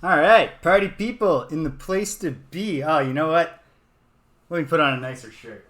All right, party people in the place to be. Oh, you know what? Let me put on a nicer shirt.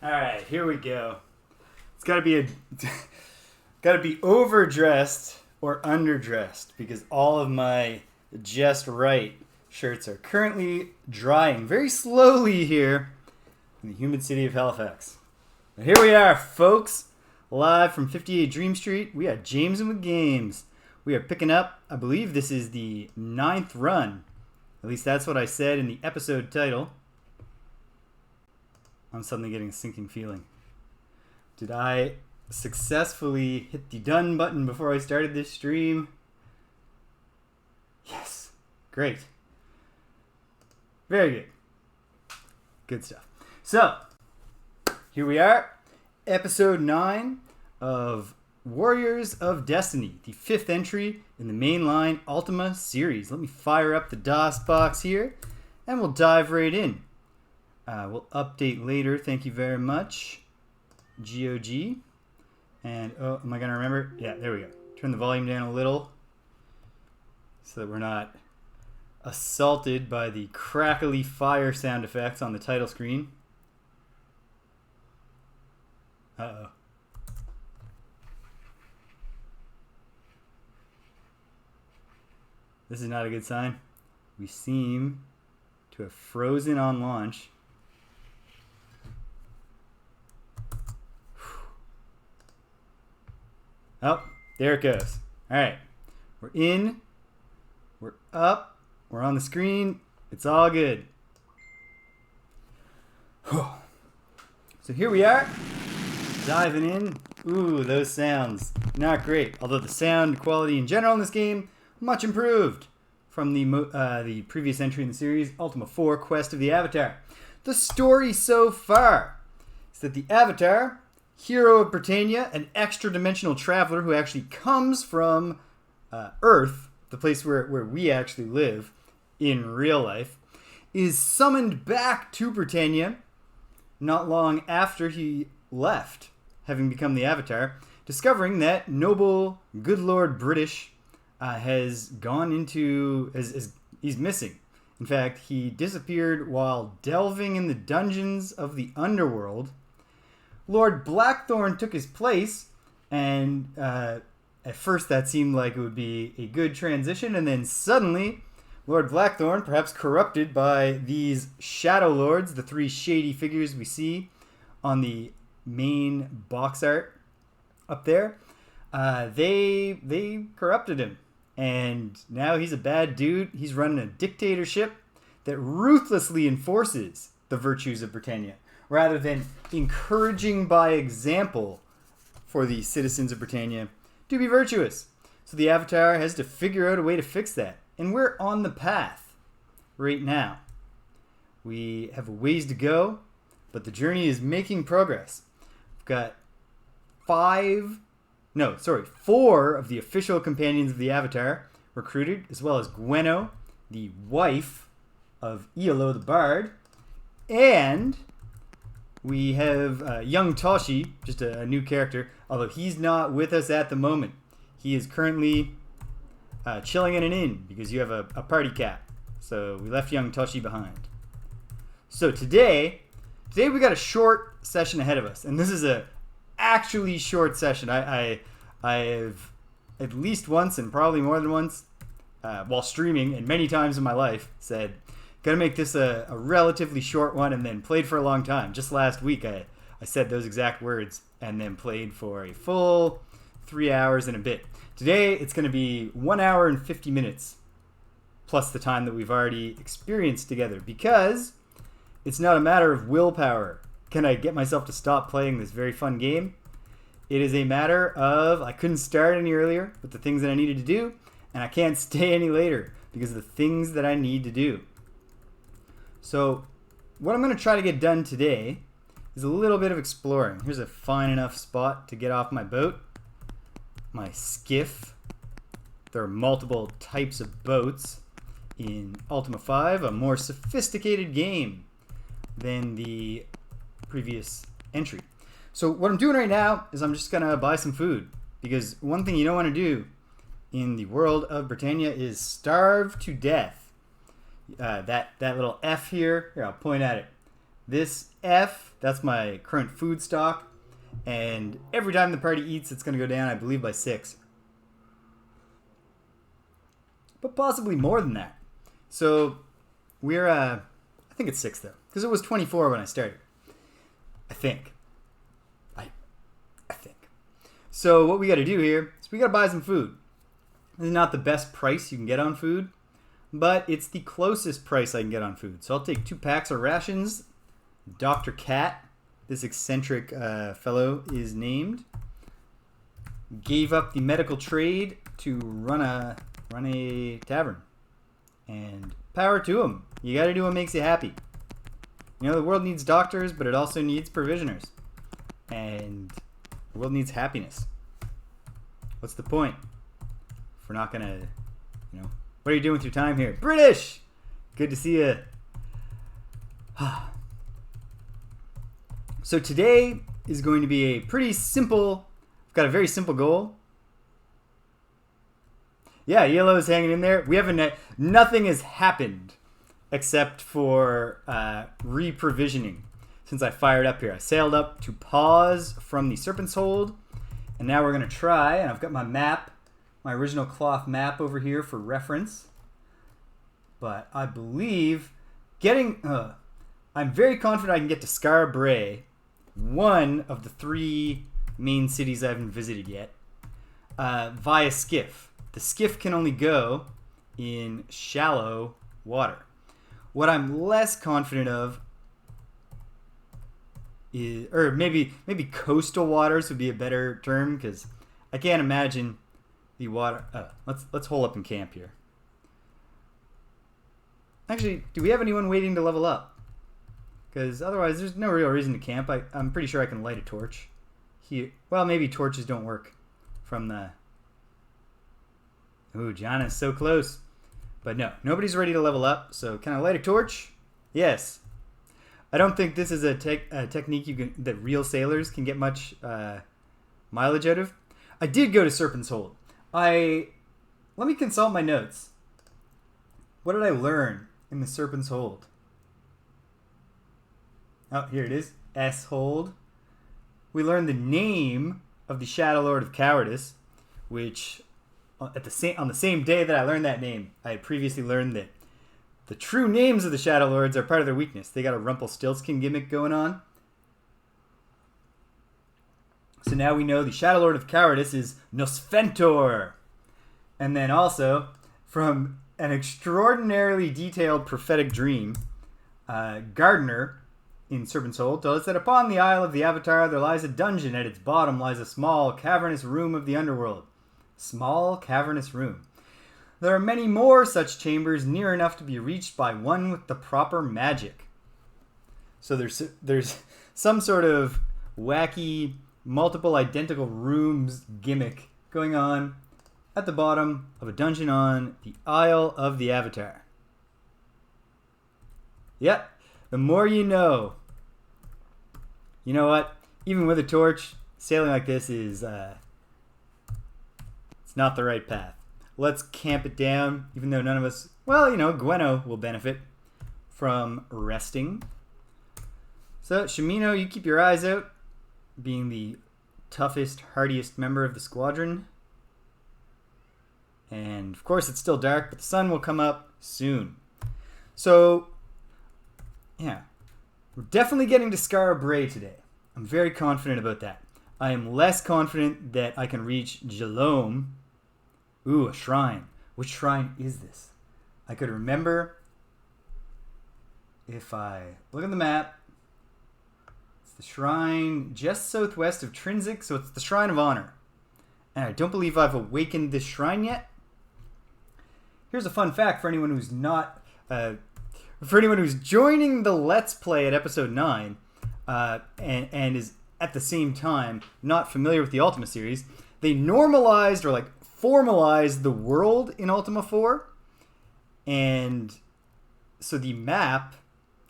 All right, here we go. It's got to be got to be overdressed or underdressed because all of my just right shirts are currently drying very slowly here in the humid city of Halifax. Now here we are, folks, live from 58 Dream Street. We are James and with Games. We are picking up, I believe this is the 9th run. At least that's what I said in the episode title. I'm suddenly getting a sinking feeling. Did I successfully hit the done button before I started this stream? Yes. Great. Very good. Good stuff. So, here we are. Episode 9 of Warriors of Destiny. The 5th entry in the mainline Ultima series. Let me fire up the DOS box here and we'll dive right in. We'll update later. Thank you very much. GOG. And, oh, am I going to remember? Yeah, there we go. Turn the volume down a little so that we're not assaulted by the crackly fire sound effects on the title screen. Uh-oh. This is not a good sign. We seem to have frozen on launch. Oh, there it goes. All right. We're in. We're up. We're on the screen. It's all good. So here we are. Diving in. Ooh, those sounds. Not great. Although the sound quality in general in this game, much improved from the previous entry in the series, Ultima 4, Quest of the Avatar. The story so far is that the Avatar, hero of Britannia, an extra-dimensional traveler who actually comes from Earth, the place where we actually live in real life, is summoned back to Britannia not long after he left, having become the Avatar, discovering that noble, good Lord British has gone into... he's missing. In fact, he disappeared while delving in the dungeons of the underworld. Lord Blackthorn took his place, and at first that seemed like it would be a good transition, and then suddenly Lord Blackthorn, perhaps corrupted by these Shadowlords, the 3 shady figures we see on the main box art up there, they corrupted him, and now he's a bad dude. He's running a dictatorship that ruthlessly enforces the virtues of Britannia, rather than encouraging by example for the citizens of Britannia to be virtuous. So the Avatar has to figure out a way to fix that. And we're on the path right now. We have a ways to go, but the journey is making progress. We've got 4 of the official companions of the Avatar recruited, as well as Gwenno, the wife of Iolo the Bard, and we have young Toshi, just a new character, although he's not with us at the moment. He is currently chilling in an inn because you have a party cat. So we left young Toshi behind. So today we got a short session ahead of us, and this is a actually short session. I have at least once and probably more than once while streaming and many times in my life said, gotta make this a relatively short one, and then played for a long time. Just last week I said those exact words and then played for a full 3 hours and a bit. Today it's going to be 1 hour and 50 minutes plus the time that we've already experienced together, because it's not a matter of willpower. Can I get myself to stop playing this very fun game? It is a matter of I couldn't start any earlier with the things that I needed to do, and I can't stay any later because of the things that I need to do. So what I'm going to try to get done today is a little bit of exploring. Here's a fine enough spot to get off my boat, my skiff. There are multiple types of boats in Ultima 5, a more sophisticated game than the previous entry. So what I'm doing right now is I'm just going to buy some food, because one thing you don't want to do in the world of Britannia is starve to death. That little F here, I'll point at it. This F, that's my current food stock, and every time the party eats, it's going to go down, I believe, by 6. But possibly more than that. So we're, I think it's 6 though, because it was 24 when I started. I think. I think. So what we got to do here is we got to buy some food. This is not the best price you can get on food, but it's the closest price I can get on food. So I'll take 2 packs of rations. Dr. Cat, this eccentric fellow is named, gave up the medical trade to run a tavern. And power to him. You got to do what makes you happy. You know, the world needs doctors, but it also needs provisioners. And the world needs happiness. What's the point? If we're not going to, you know, what are you doing with your time here? British! Good to see you. So today is going to be a pretty simple, I've got a very simple goal. Yeah, Yellow's hanging in there. We haven't, nothing has happened except for reprovisioning since I fired up here. I sailed up to Paws from the Serpent's Hold, and now we're going to try, and I've got my map, my original cloth map over here for reference. But I believe I'm very confident I can get to Skara Brae, one of the 3 main cities I haven't visited yet, via skiff. The skiff can only go in shallow water. What I'm less confident of is, or maybe coastal waters would be a better term, because I can't imagine the water. Let's hole up in camp here. Actually, do we have anyone waiting to level up? Because otherwise, there's no real reason to camp. I'm pretty sure I can light a torch here. Well, maybe torches don't work from the. Ooh, John is so close. But no, nobody's ready to level up. So can I light a torch? Yes. I don't think this is a technique that real sailors can get much mileage out of. I did go to Serpent's Hold. Let me consult my notes. What did I learn in the Serpent's Hold? Oh, here it is. S-Hold. We learned the name of the Shadowlord of Cowardice, which on the same day that I learned that name, I had previously learned that the true names of the Shadowlords are part of their weakness. They got a Rumpelstiltskin gimmick going on. So now we know the Shadowlord of Cowardice is Nosfentor. And then also, from an extraordinarily detailed prophetic dream, Gardner in Serpent's Hold told us that upon the Isle of the Avatar there lies a dungeon. At its bottom lies a small, cavernous room of the underworld. Small, cavernous room. There are many more such chambers near enough to be reached by one with the proper magic. So there's some sort of wacky, multiple identical rooms gimmick going on at the bottom of a dungeon on the Isle of the Avatar. Yep, the more you know. You know what? Even with a torch, sailing like this is it's not the right path. Let's camp it down, even though none of us, well, you know, Gweno will benefit from resting. So, Shimino, you keep your eyes out, being the toughest, hardiest member of the squadron. And, of course, it's still dark, but the sun will come up soon. So, yeah, we're definitely getting to Skara Brae today. I'm very confident about that. I am less confident that I can reach Jalome. Ooh, a shrine. Which shrine is this? I could remember if I look at the map. It's the shrine just southwest of Trinsic, so it's the Shrine of Honor. And I don't believe I've awakened this shrine yet. Here's a fun fact for anyone who's not For anyone who's joining the Let's Play at episode 9, and is at the same time not familiar with the Ultima series, they normalized or like formalized the world in Ultima 4, and so the map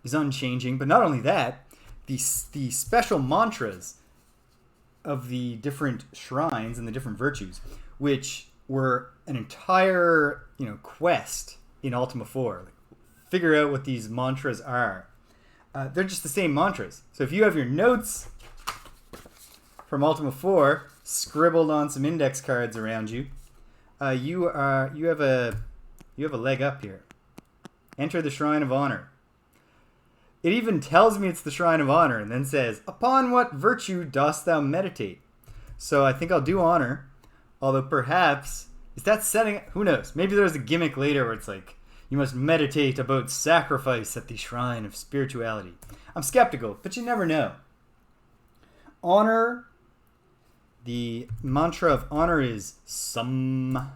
is unchanging. But not only that, the special mantras of the different shrines and the different virtues, which were an entire quest in Ultima 4. Like, figure out what these mantras are. They're just the same mantras. So if you have your notes from Ultima 4 scribbled on some index cards around you, you have a leg up here. Enter the Shrine of Honor. It even tells me it's the Shrine of Honor and then says, upon what virtue dost thou meditate? So I think I'll do Honor, although perhaps, is that setting, who knows? Maybe there's a gimmick later where it's like, you must meditate about sacrifice at the Shrine of Spirituality. I'm skeptical, but you never know. Honor, the mantra of honor is Sum.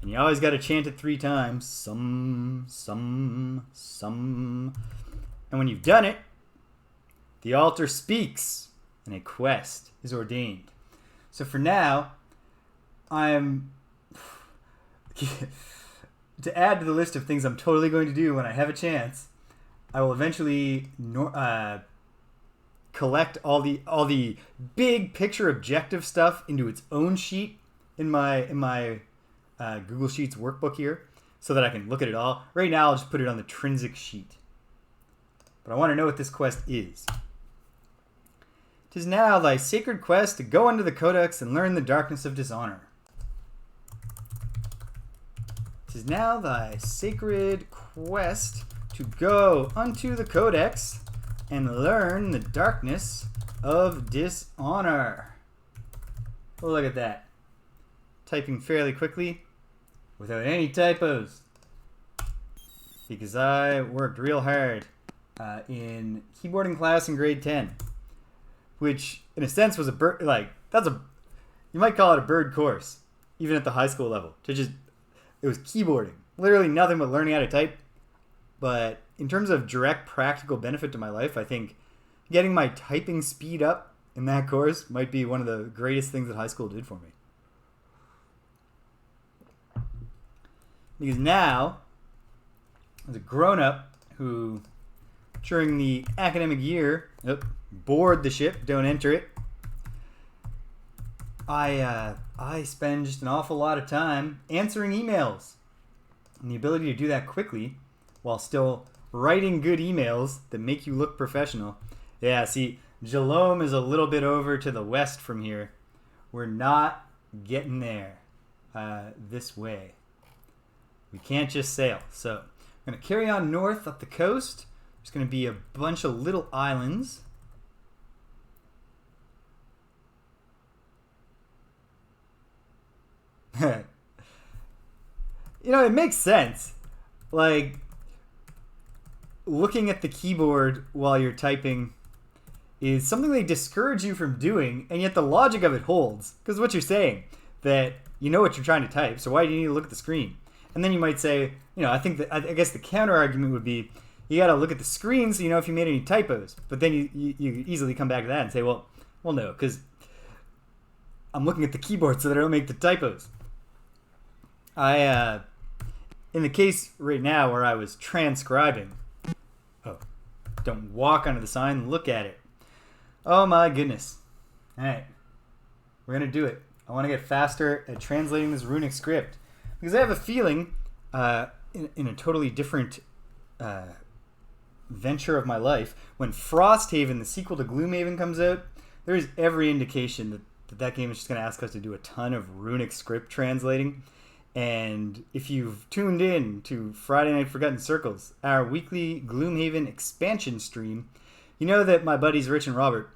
And you always got to chant it 3 times. Sum, Sum, Sum. And when you've done it, the altar speaks and a quest is ordained. So for now, I'm... to add to the list of things I'm totally going to do when I have a chance, I will eventually collect all the big picture objective stuff into its own sheet in my Google Sheets workbook here, so that I can look at it all. Right now, I'll just put it on the Trinsic sheet. But I want to know what this quest is. 'Tis now thy sacred quest to go unto the Codex and learn the darkness of dishonor. 'Tis now thy sacred quest to go unto the Codex and learn the darkness of dishonor. Oh, look at that. Typing fairly quickly without any typos, because I worked real hard in keyboarding class in grade 10, which in a sense was you might call it a bird course, even at the high school level. It was keyboarding, literally nothing but learning how to type. But in terms of direct practical benefit to my life, I think getting my typing speed up in that course might be one of the greatest things that high school did for me. Because now, as a grown-up who, during the academic year, board the ship, don't enter it, I spend just an awful lot of time answering emails. And the ability to do that quickly while still writing good emails that make you look professional. Yeah, see, Jalome is a little bit over to the west from here. We're not getting there this way. We can't just sail. So I'm going to carry on north up the coast. There's going to be a bunch of little islands. It makes sense. Like, looking at the keyboard while you're typing is something they discourage you from doing, and yet the logic of it holds. Because what you're saying, that you know what you're trying to type, so why do you need to look at the screen? And then you might say, I guess the counter argument would be, you got to look at the screen so you know if you made any typos. But then you easily come back to that and say, well no, because I'm looking at the keyboard so that I don't make the typos. In the case right now where I was transcribing, don't walk under the sign, look at it. Oh my goodness. All right, we're going to do it. I want to get faster at translating this runic script, because I have a feeling in a totally different venture of my life, when Frosthaven, the sequel to Gloomhaven, comes out, there's every indication that game is just going to ask us to do a ton of runic script translating. And if you've tuned in to Friday Night Forgotten Circles, our weekly Gloomhaven expansion stream, you know that my buddies Rich and Robert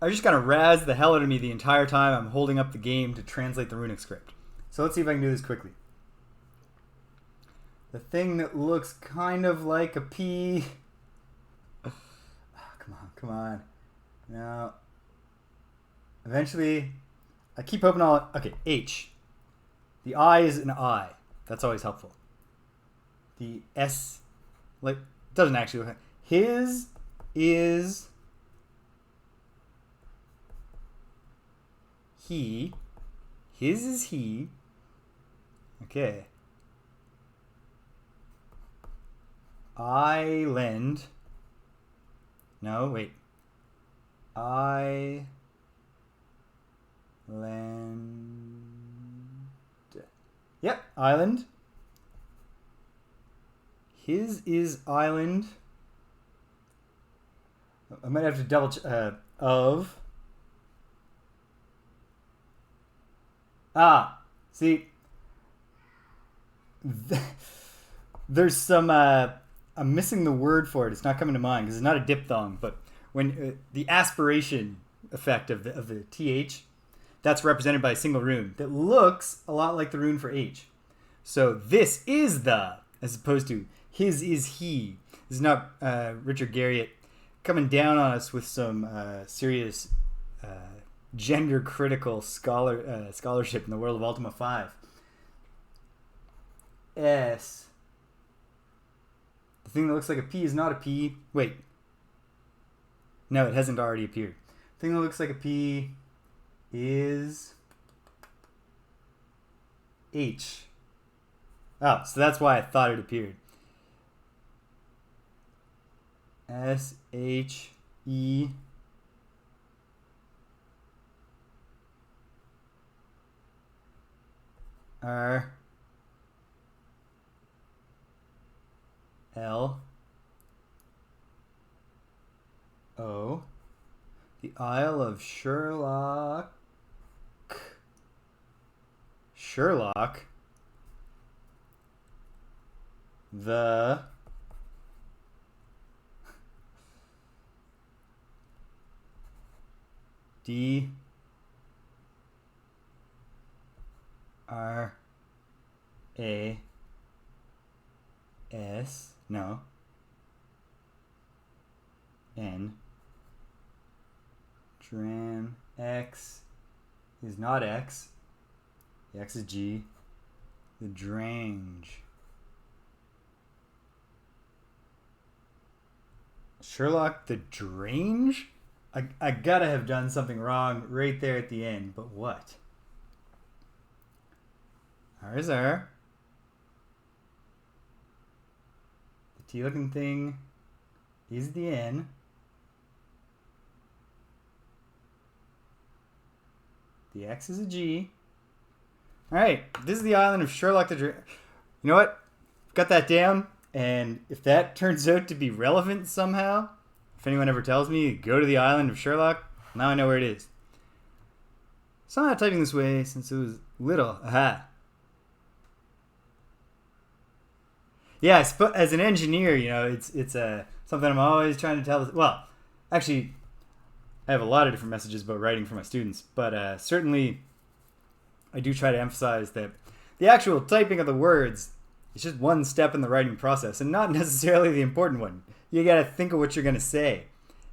are just going to razz the hell out of me the entire time I'm holding up the game to translate the runic script. So let's see if I can do this quickly. The thing that looks kind of like a P. Oh, come on. Now, eventually, I keep hoping H. The I is an I. That's always helpful. The S, like, doesn't actually look like. His is he. His is he. Okay. Island. No, wait. Island. Yep, island. His is island. I might have to double of. See. There's some, I'm missing the word for it. It's not coming to mind because it's not a diphthong, but when the aspiration effect of the TH, that's represented by a single rune that looks a lot like the rune for H. So this is the, as opposed to his is he. This is not Richard Garriott coming down on us with some serious gender critical scholarship in the world of Ultima 5. S. The thing that looks like a P is not a P. Wait. No, it hasn't already appeared. The thing that looks like a P is H. Oh, so that's why I thought it appeared. S-H-E. R. L. O. The Isle of Sherlock. Sherlock. The D R A S no N Dram X is not X. The X is G. The Drange. Sherlock the Drange? I gotta have done something wrong right there at the end, but what? R is R. The T looking thing is the N. The X is a G. Alright, this is the island of Sherlock the Drange. You know what? Got that down, and if that turns out to be relevant somehow, if anyone ever tells me, go to the island of Sherlock, now I know where it is. So I'm not typing this way since it was little. Aha. Yeah, as an engineer, you know, it's something I'm always trying to tell. Well, actually, I have a lot of different messages about writing for my students, but certainly I do try to emphasize that the actual typing of the words is just one step in the writing process and not necessarily the important one. You got to think of what you're going to say.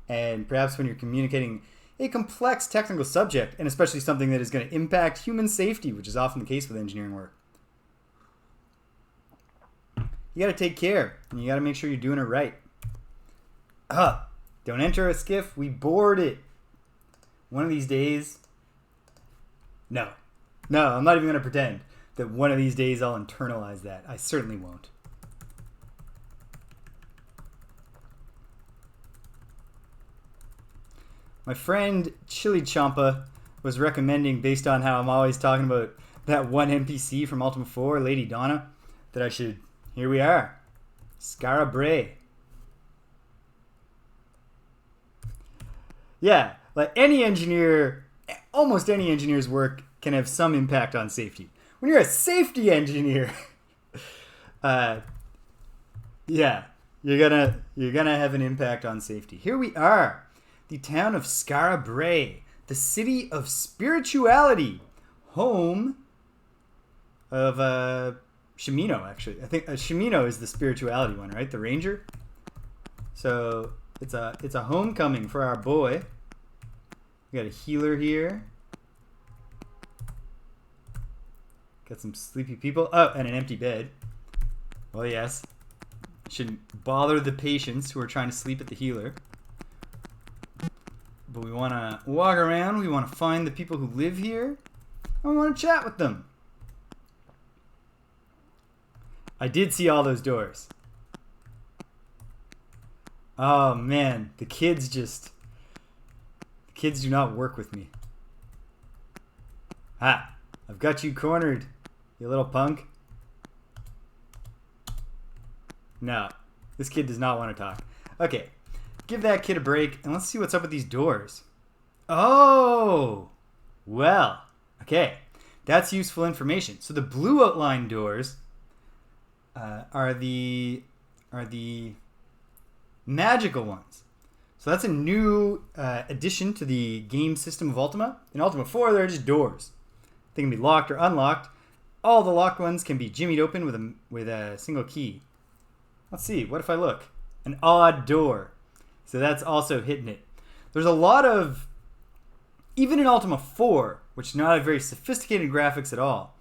And perhaps when you're communicating a complex technical subject, and especially something that is going to impact human safety, which is often the case with engineering work, you got to take care, and you got to make sure you're doing it right. Don't enter a skiff. We board it. One of these days. No, I'm not even going to pretend that one of these days I'll internalize that. I certainly won't. My friend Chili Champa was recommending, based on how I'm always talking about that one NPC from Ultima 4, Lady Donna, that I should... Here we are. Skara Brae. Yeah, like any engineer, almost any engineer's work can have some impact on safety. When you're a safety engineer, yeah, you're gonna have an impact on safety. Here we are, the town of Skara Brae, the city of spirituality, home of Shimino. Actually, I think Shimino is the spirituality one, right? The ranger. So it's a homecoming for our boy. We got a healer here. Got some sleepy people. Oh, and an empty bed. Well, yes. Shouldn't bother the patients who are trying to sleep at the healer. But we want to walk around. We want to find the people who live here. And we want to chat with them. I did see all those doors. Oh, man. The kids do not work with me. Ha! I've got you cornered, you little punk. No. This kid does not want to talk. Okay. Give that kid a break, and let's see what's up with these doors. Oh! Well. Okay. That's useful information. So the blue outline doors are the magical ones. So that's a new addition to the game system of Ultima. In Ultima 4, they're just doors. They can be locked or unlocked. All the locked ones can be jimmied open with a single key. Let's see. What if I look? An odd door. So that's also hitting it. There's a lot of, even in Ultima 4, which is not a very sophisticated graphics at all,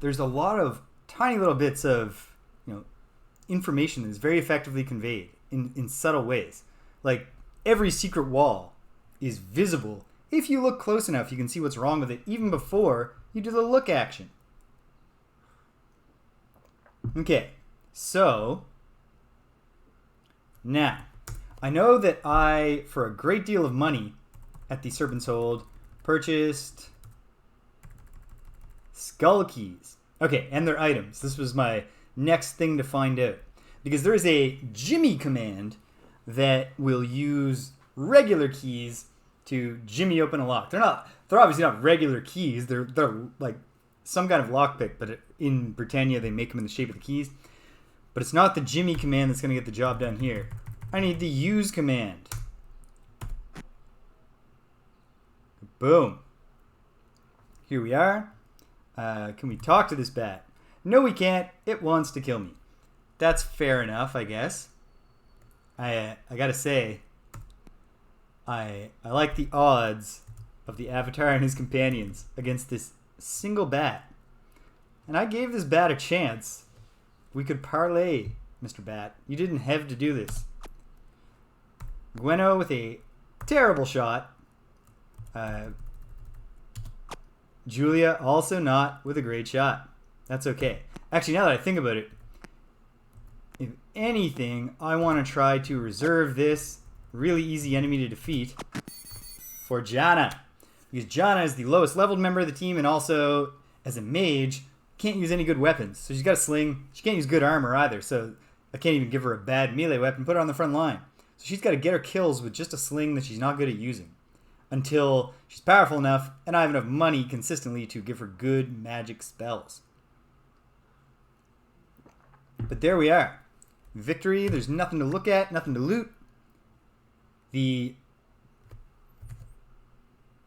there's a lot of tiny little bits of information that is very effectively conveyed in subtle ways. Like every secret wall is visible. If you look close enough, you can see what's wrong with it even before you do the look action. Okay, so now I know that I, for a great deal of money at the Serpent's Hold, purchased skull keys. Okay, and their items. This was my next thing to find out. Because there is a jimmy command that will use regular keys to jimmy open a lock. They're obviously not regular keys. They're like some kind of lockpick, but in Britannia they make them in the shape of the keys. But it's not the jimmy command that's going to get the job done here. I need the use command. Boom. Here we are. Can we talk to this bat? No, we can't. It wants to kill me. That's fair enough, I guess. I gotta say, I like the odds of the Avatar and his companions against this single bat. And I gave this bat a chance. We could parlay, Mr. Bat. You didn't have to do this. Gweno with a terrible shot. Julia also not with a great shot. That's okay. Actually, now that I think about it, if anything, I want to try to reserve this really easy enemy to defeat for Janna. Because Janna is the lowest leveled member of the team, and also, as a mage, can't use any good weapons. So she's got a sling. She can't use good armor either, so I can't even give her a bad melee weapon, put her on the front line. So she's got to get her kills with just a sling that she's not good at using. Until she's powerful enough, and I have enough money consistently to give her good magic spells. But there we are. Victory. There's nothing to look at, nothing to loot. The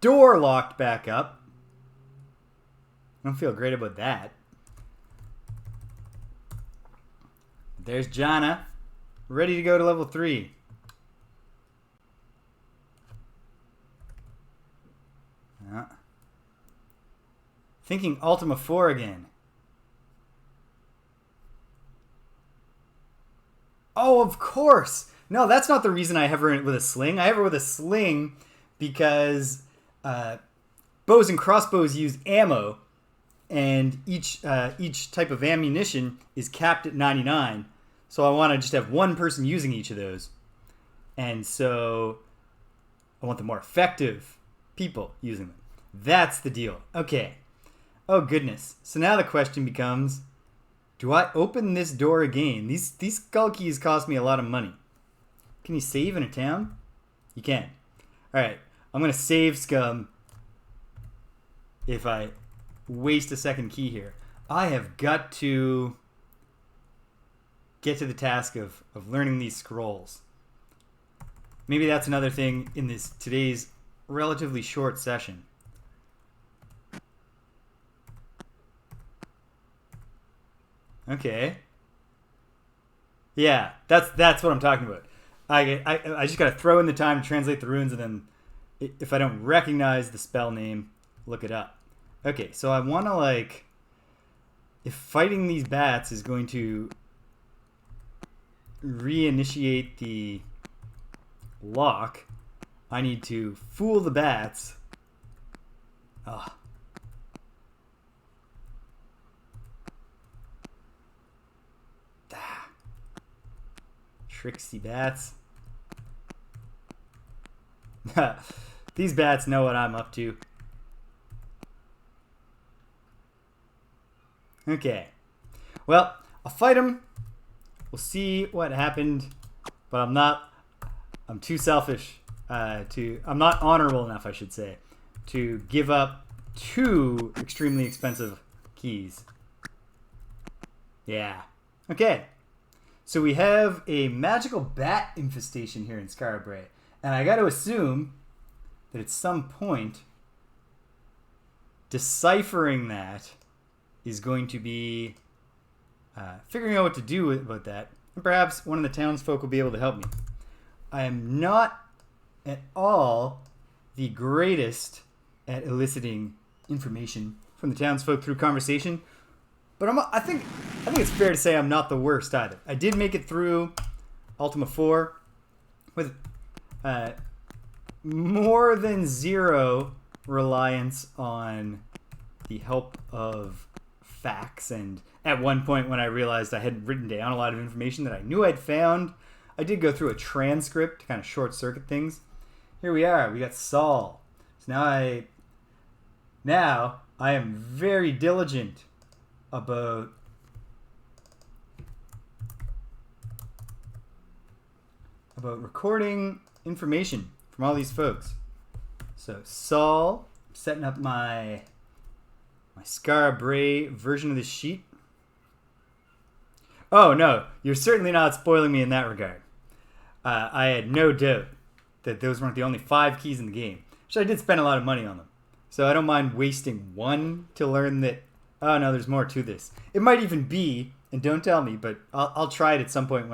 door locked back up. I don't feel great about that. There's Janna, ready to go to level 3. Thinking Ultima 4 again. Oh, of course. No, that's not the reason I have her with a sling. I have her with a sling because bows and crossbows use ammo, and each type of ammunition is capped at 99. So I want to just have one person using each of those. And so I want the more effective people using them. That's the deal. Okay. Oh, goodness. So now the question becomes, do I open this door again? These skull keys cost me a lot of money. Can you save in a town? You can. Alright. I'm going to save scum if I waste a second key here. I have got to get to the task of learning these scrolls. Maybe that's another thing in today's relatively short session. Okay. Yeah, that's what I'm talking about. I just gotta throw in the time to translate the runes, and then if I don't recognize the spell name, look it up. Okay, so I want to if fighting these bats is going to reinitiate the lock, I need to fool the bats. Ah. Tricksy bats. These bats know what I'm up to. Okay. Well, I'll fight them. We'll see what happened. But I'm too selfish I'm not honorable enough, I should say, to give up 2 extremely expensive keys. Yeah. Okay. So we have a magical bat infestation here in Skara Brae. And I got to assume that at some point, deciphering that is going to be figuring out what to do about that. And perhaps one of the townsfolk will be able to help me. I am not at all the greatest at eliciting information from the townsfolk through conversation. But I think it's fair to say I'm not the worst either. I did make it through Ultima 4 with more than 0 reliance on the help of facts. And at one point when I realized I had written down a lot of information that I knew I'd found, I did go through a transcript to kind of short circuit things. Here we are. We got Saul. So now I am very diligent about recording information from all these folks. So Saul, setting up my Skara Brae version of the sheet. Oh no, you're certainly not spoiling me in that regard. I had no doubt that those weren't the only 5 keys in the game. Actually, I did spend a lot of money on them. So I don't mind wasting 1 to learn that, oh no, there's more to this. It might even be, and don't tell me, but I'll try it at some point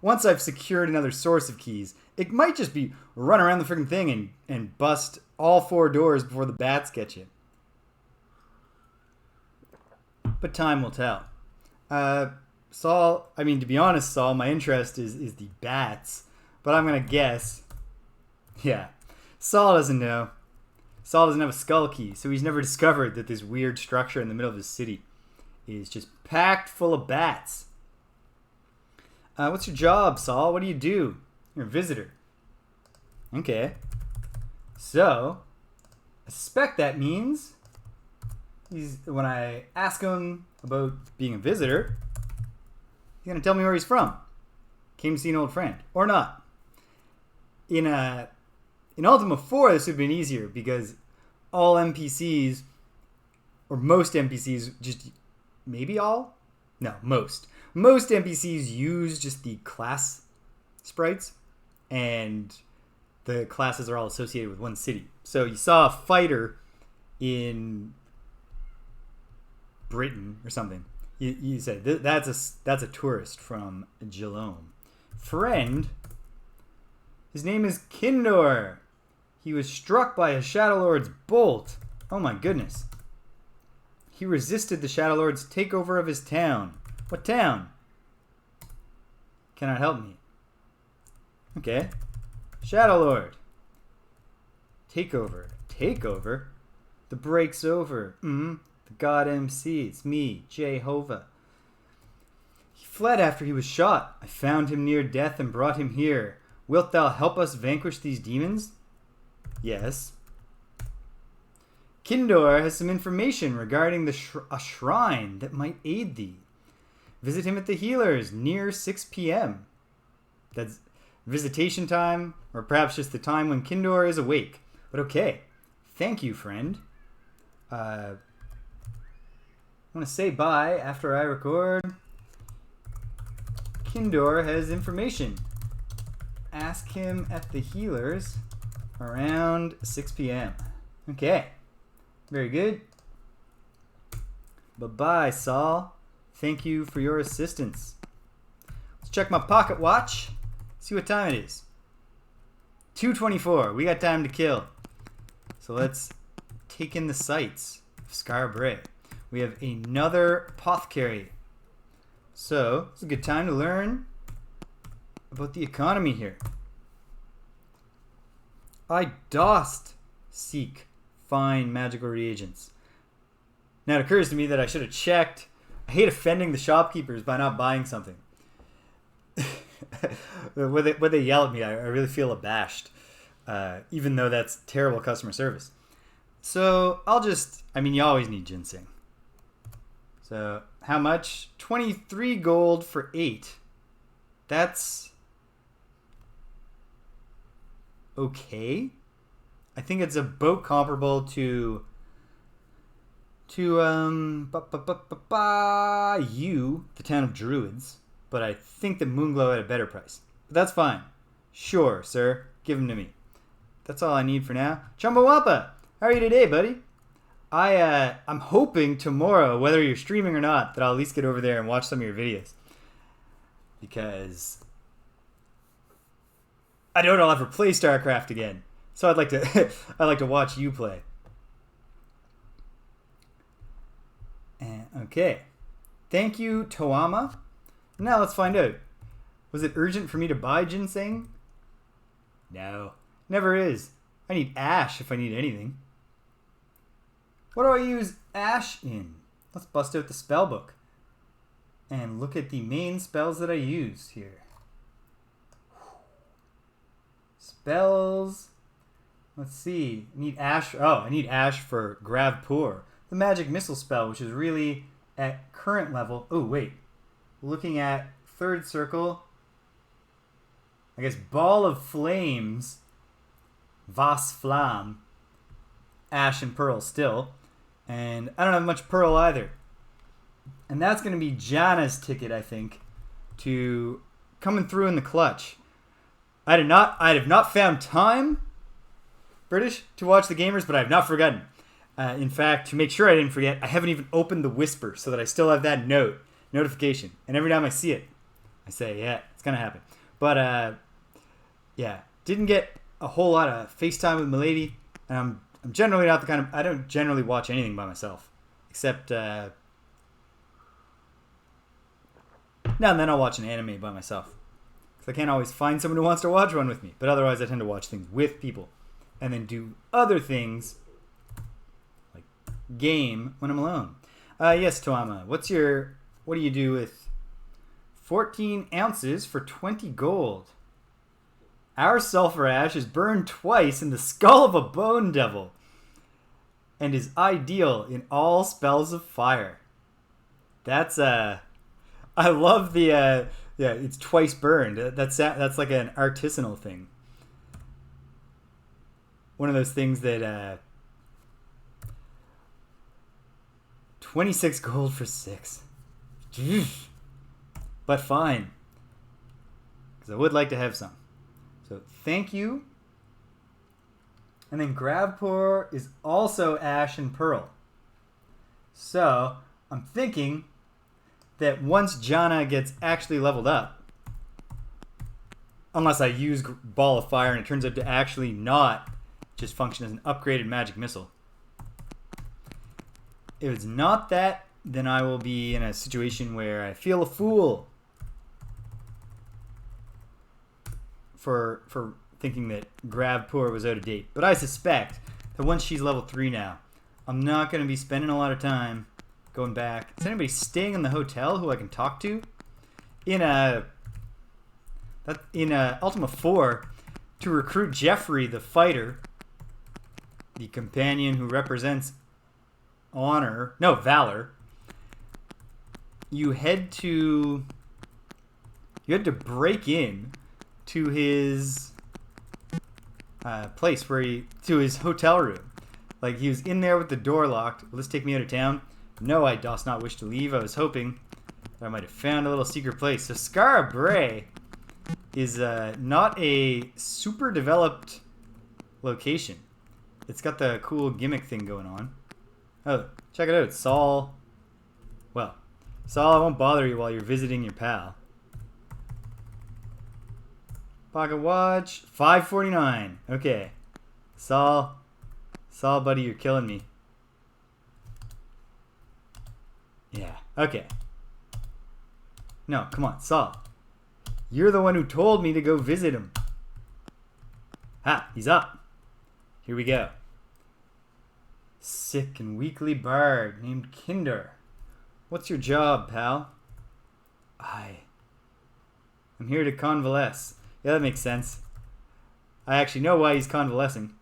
once I've secured another source of keys. It might just be run around the freaking thing and bust all 4 doors before the bats get you. But time will tell. Saul, to be honest, Saul, my interest is the bats. But I'm going to guess. Yeah. Saul doesn't know. Saul doesn't have a skull key, so he's never discovered that this weird structure in the middle of his city is just packed full of bats. What's your job, Saul? What do you do? You're a visitor. Okay. So, I suspect that means when I ask him about being a visitor, he's going to tell me where he's from. Came to see an old friend. Or not. In Ultima 4, this would have been easier because all NPCs, or most NPCs, just maybe all? No, most. Most NPCs use just the class sprites, and the classes are all associated with one city. So you saw a fighter in Britain or something. You said that's a tourist from Geelong. Friend, his name is Kindor. He was struck by a Shadowlord's bolt. Oh my goodness. He resisted the Shadowlord's takeover of his town. What town? Cannot help me. Okay. Shadowlord. Takeover. Takeover? The break's over. The God MC. It's me, Jehovah. He fled after he was shot. I found him near death and brought him here. Wilt thou help us vanquish these demons? Yes. Kindor has some information regarding a shrine that might aid thee. Visit him at the healers near 6 p.m. That's visitation time, or perhaps just the time when Kindor is awake. But okay. Thank you, friend. I want to say bye after I record. Kindor has information. Ask him at the healers around 6 p.m. Okay. Very good. Bye-bye, Saul. Thank you for your assistance. Let's check my pocket watch. See what time it is. 2:24. We got time to kill. So let's take in the sights of Skara Brae. we have another apothecary. So, it's a good time to learn about the economy here. I dost seek fine magical reagents. Now it occurs to me that I should have checked. I hate offending the shopkeepers by not buying something. when they yell at me, I really feel abashed. Even though that's terrible customer service. So you always need ginseng. So how much? 23 gold for 8. That's okay. I think it's about comparable to you, the town of Druids, but I think that Moonglow had a better price. But that's fine. Sure, sir. Give them to me. That's all I need for now. Chumbawampa, how are you today, buddy? I'm hoping tomorrow, whether you're streaming or not, that I'll at least get over there and watch some of your videos. Because I don't know I'll ever play StarCraft again. So I'd like to watch you play. Okay. Thank you, Toama. Now let's find out. Was it urgent for me to buy ginseng? No. Never is. I need ash if I need anything. What do I use ash in? Let's bust out the spell book and look at the main spells that I use here. Spells. Let's see. I need ash. Oh, I need ash for Gravpur, the magic missile spell, which is really at current level. Oh, wait. Looking at third circle. I guess Ball of Flames. Vas Flam. Ash and Pearl still. And I don't have much Pearl either. And that's going to be Jana's ticket, I think, to coming through in the clutch. I have not found time, British, to watch the gamers, but I have not forgotten. In fact, to make sure I didn't forget, I haven't even opened the Whisper so that I still have that notification. And every time I see it, I say, yeah, it's going to happen. But, yeah, didn't get a whole lot of FaceTime with Milady. And I'm generally not the kind of... I don't generally watch anything by myself. Except, now and then I'll watch an anime by myself. Because I can't always find someone who wants to watch one with me. But otherwise I tend to watch things with people. And then do other things, like game, when I'm alone. Yes, Toama. What do you do with 14 ounces for 20 gold? Our sulfur ash is burned twice in the skull of a bone devil. And is ideal in all spells of fire. That's, I love the, it's twice burned. That's like an artisanal thing. One of those things that 26 gold for 6. But fine. Because I would like to have some. So thank you. And then Gravpur is also Ash and Pearl. So I'm thinking that once Jana gets actually leveled up, unless I use Ball of Fire and it turns out to actually not just function as an upgraded magic missile. If it's not that, then I will be in a situation where I feel a fool for thinking that Gravpur was out of date. But I suspect that once she's level 3 now, I'm not going to be spending a lot of time going back. Is anybody staying in the hotel who I can talk to? In Ultima 4, to recruit Jeffrey, the fighter, the companion who represents valor, you had to break in to his place to his hotel room. Like, he was in there with the door locked. Will this take me out of town? No, I dost not wish to leave. I was hoping that I might have found a little secret place. So Skara Brae is not a super developed location. It's got the cool gimmick thing going on. Oh, check it out. Saul, I won't bother you while you're visiting your pal. Pocket watch, $5.49. Okay. Saul, buddy, you're killing me. Yeah, okay. No, come on, Saul. You're the one who told me to go visit him. Ha, he's up. Here we go. Sick and weakly bard named Kinder. What's your job, pal? I'm here to convalesce. Yeah, that makes sense. I actually know why he's convalescing.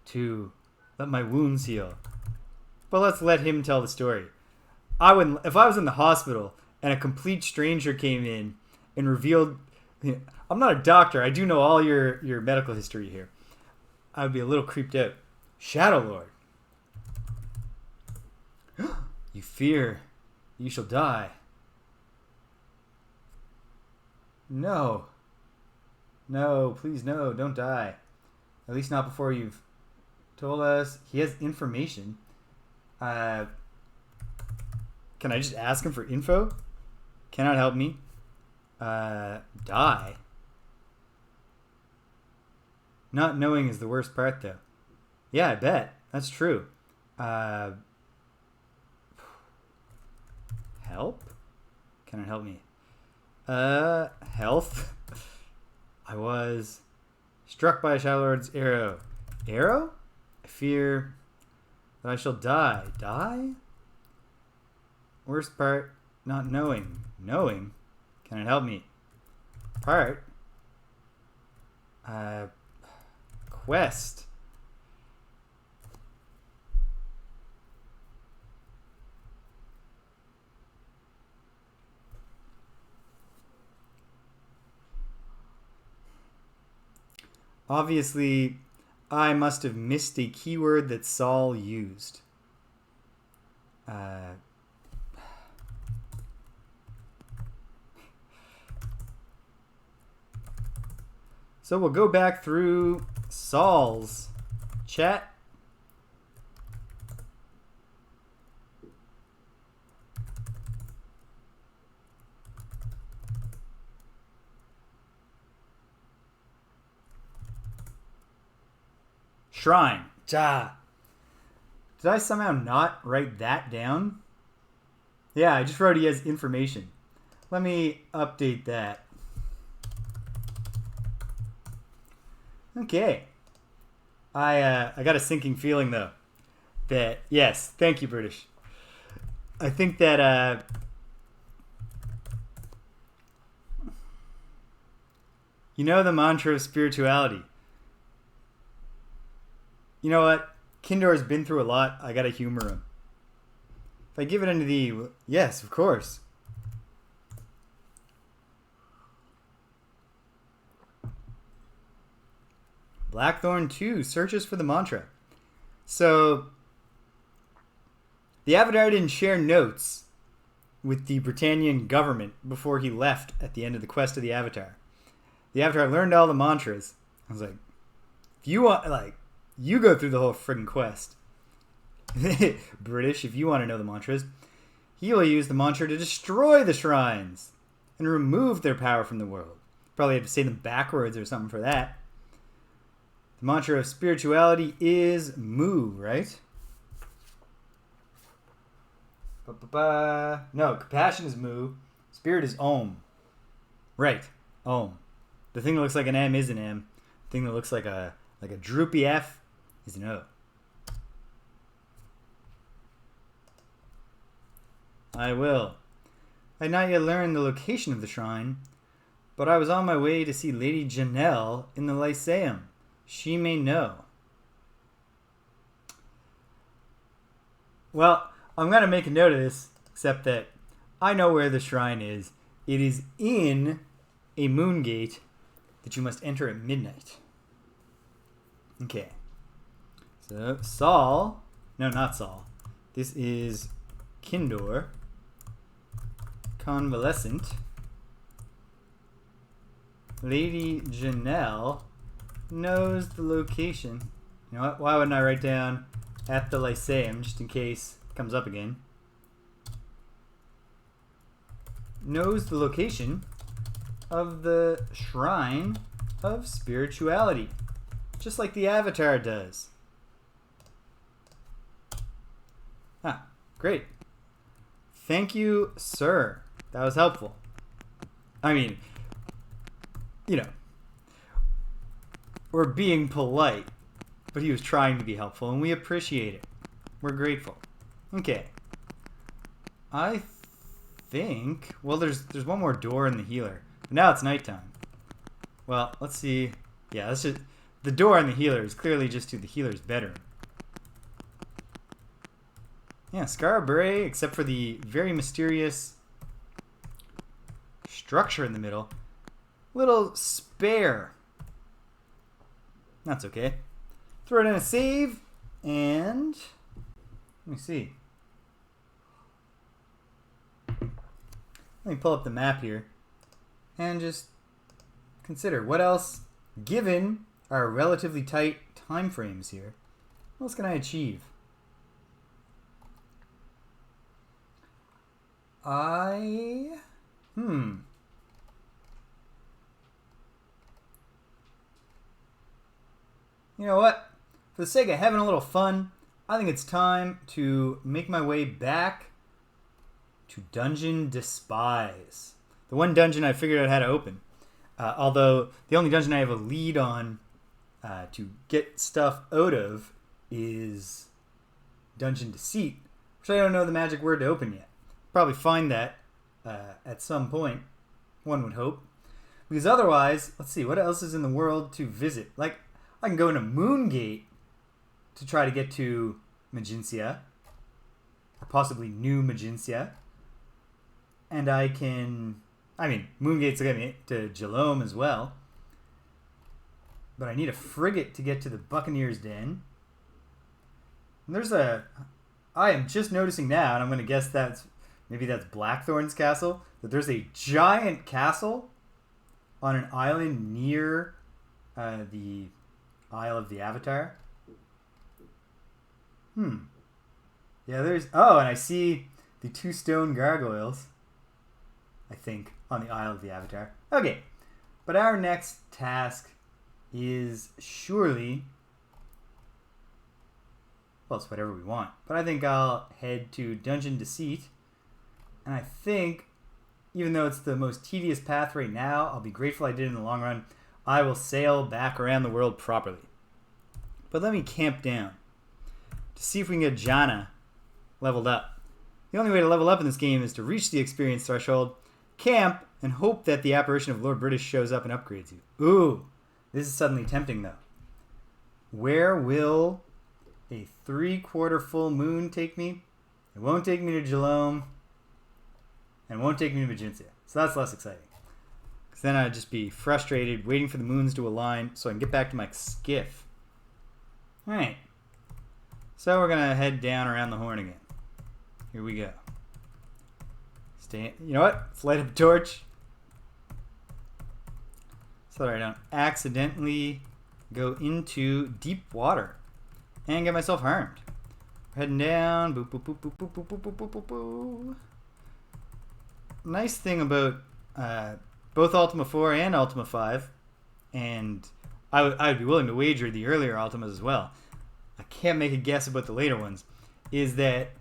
To let my wounds heal. But let's let him tell the story. If I was in the hospital and a complete stranger came in and revealed, I'm not a doctor, I do know all your medical history here. I would be a little creeped out. Shadowlord. You fear you shall die. No. No, please no, don't die. At least not before you've told us. He has information. Can I just ask him for info? Cannot help me. Die? Not knowing is the worst part, though. Yeah, I bet. That's true. Help? Can it help me? Health? I was struck by a Shadowlord's arrow. Arrow? I fear that I shall die. Die? Worst part, not knowing. Knowing? Can it help me? Part? Quest. Obviously, I must have missed a keyword that Saul used. So we'll go back through Saul's chat. Shrine. Ja. Did I somehow not write that down? Yeah, I just wrote he has information. Let me update that. Okay. I got a sinking feeling though that yes, thank you, British. I think that you know the mantra of spirituality. You know what? Kindor's been through a lot. I gotta humor him. If I give it into the... Yes, of course. Blackthorn 2 searches for the mantra. So, the Avatar didn't share notes with the Britannian government before he left at the end of the quest of the Avatar. The Avatar learned all the mantras. I was like, if you want, you go through the whole friggin' quest. British, if you want to know the mantras, he will use the mantra to destroy the shrines and remove their power from the world. Probably have to say them backwards or something for that. The mantra of spirituality is Mu, right? No, compassion is Mu. Spirit is Om. Right, Om. The thing that looks like an M is an M. The thing that looks like a droopy F is an O. I will. I had not yet learned the location of the shrine, but I was on my way to see Lady Janelle in the Lyceum. She may know. Well, I'm going to make a note of this, except that I know where the shrine is. It is in a moon gate that you must enter at midnight. Okay. So, Saul. No, not Saul. This is Kindor. Convalescent. Lady Janelle knows the location. You know what? Why wouldn't I write down at the Lyceum just in case it comes up again? Knows the location of the Shrine of Spirituality. Just like the Avatar does. Ah, great. Thank you, sir. That was helpful. I mean, you know, we're being polite, but he was trying to be helpful, and we appreciate it. We're grateful. Okay. I think... Well, there's one more door in the healer. But now it's nighttime. Well, let's see. Yeah, that's just... The door in the healer is clearly just to the healer's bedroom. Yeah, Skara Brae, except for the very mysterious structure in the middle. Little spare. That's okay. Throw it in a save, and... Let me see. Let me pull up the map here and just consider what else, given our relatively tight time frames here, what else can I achieve? You know what? For the sake of having a little fun, I think it's time to make my way back to Dungeon Despise. The one dungeon I figured out how to open. Although the only dungeon I have a lead on to get stuff out of is Dungeon Deceit, which I don't know the magic word to open yet. Probably find that at some point, one would hope. Because otherwise, let's see, what else is in the world to visit? Like, I can go into Moongate to try to get to Magincia, or possibly New Magincia. And I can... I mean, Moongate's going to get me to Jalome as well. But I need a frigate to get to the Buccaneer's Den. And there's a... I am just noticing now, and I'm going to guess maybe that's Blackthorn's castle, that there's a giant castle on an island near the Isle of the Avatar. Yeah, there's... Oh, and I see the 2 stone gargoyles, I think, on the Isle of the Avatar. Okay, but our next task is surely... Well, it's whatever we want. But I think I'll head to Dungeon Deceit. And I think, even though it's the most tedious path right now, I'll be grateful I did in the long run. I will sail back around the world properly. But let me camp down to see if we can get Jana leveled up. The only way to level up in this game is to reach the experience threshold, camp, and hope that the apparition of Lord British shows up and upgrades you. Ooh, this is suddenly tempting though. Where will a 3/4 full moon take me? It won't take me to Jalome, and it won't take me to Magincia. So that's less exciting. Because then I'd just be frustrated, waiting for the moons to align so I can get back to my skiff. Alright. So we're going to head down around the horn again. Here we go. You know what? Let's light up a torch. So that I don't accidentally go into deep water and get myself harmed. We're heading down. Boop, boop, boop, boop, boop, boop, boop, boop, boop, boop. Nice thing about both Ultima 4 and Ultima 5, and I would be willing to wager the earlier Ultimas as well. I can't make a guess about the later ones. Is that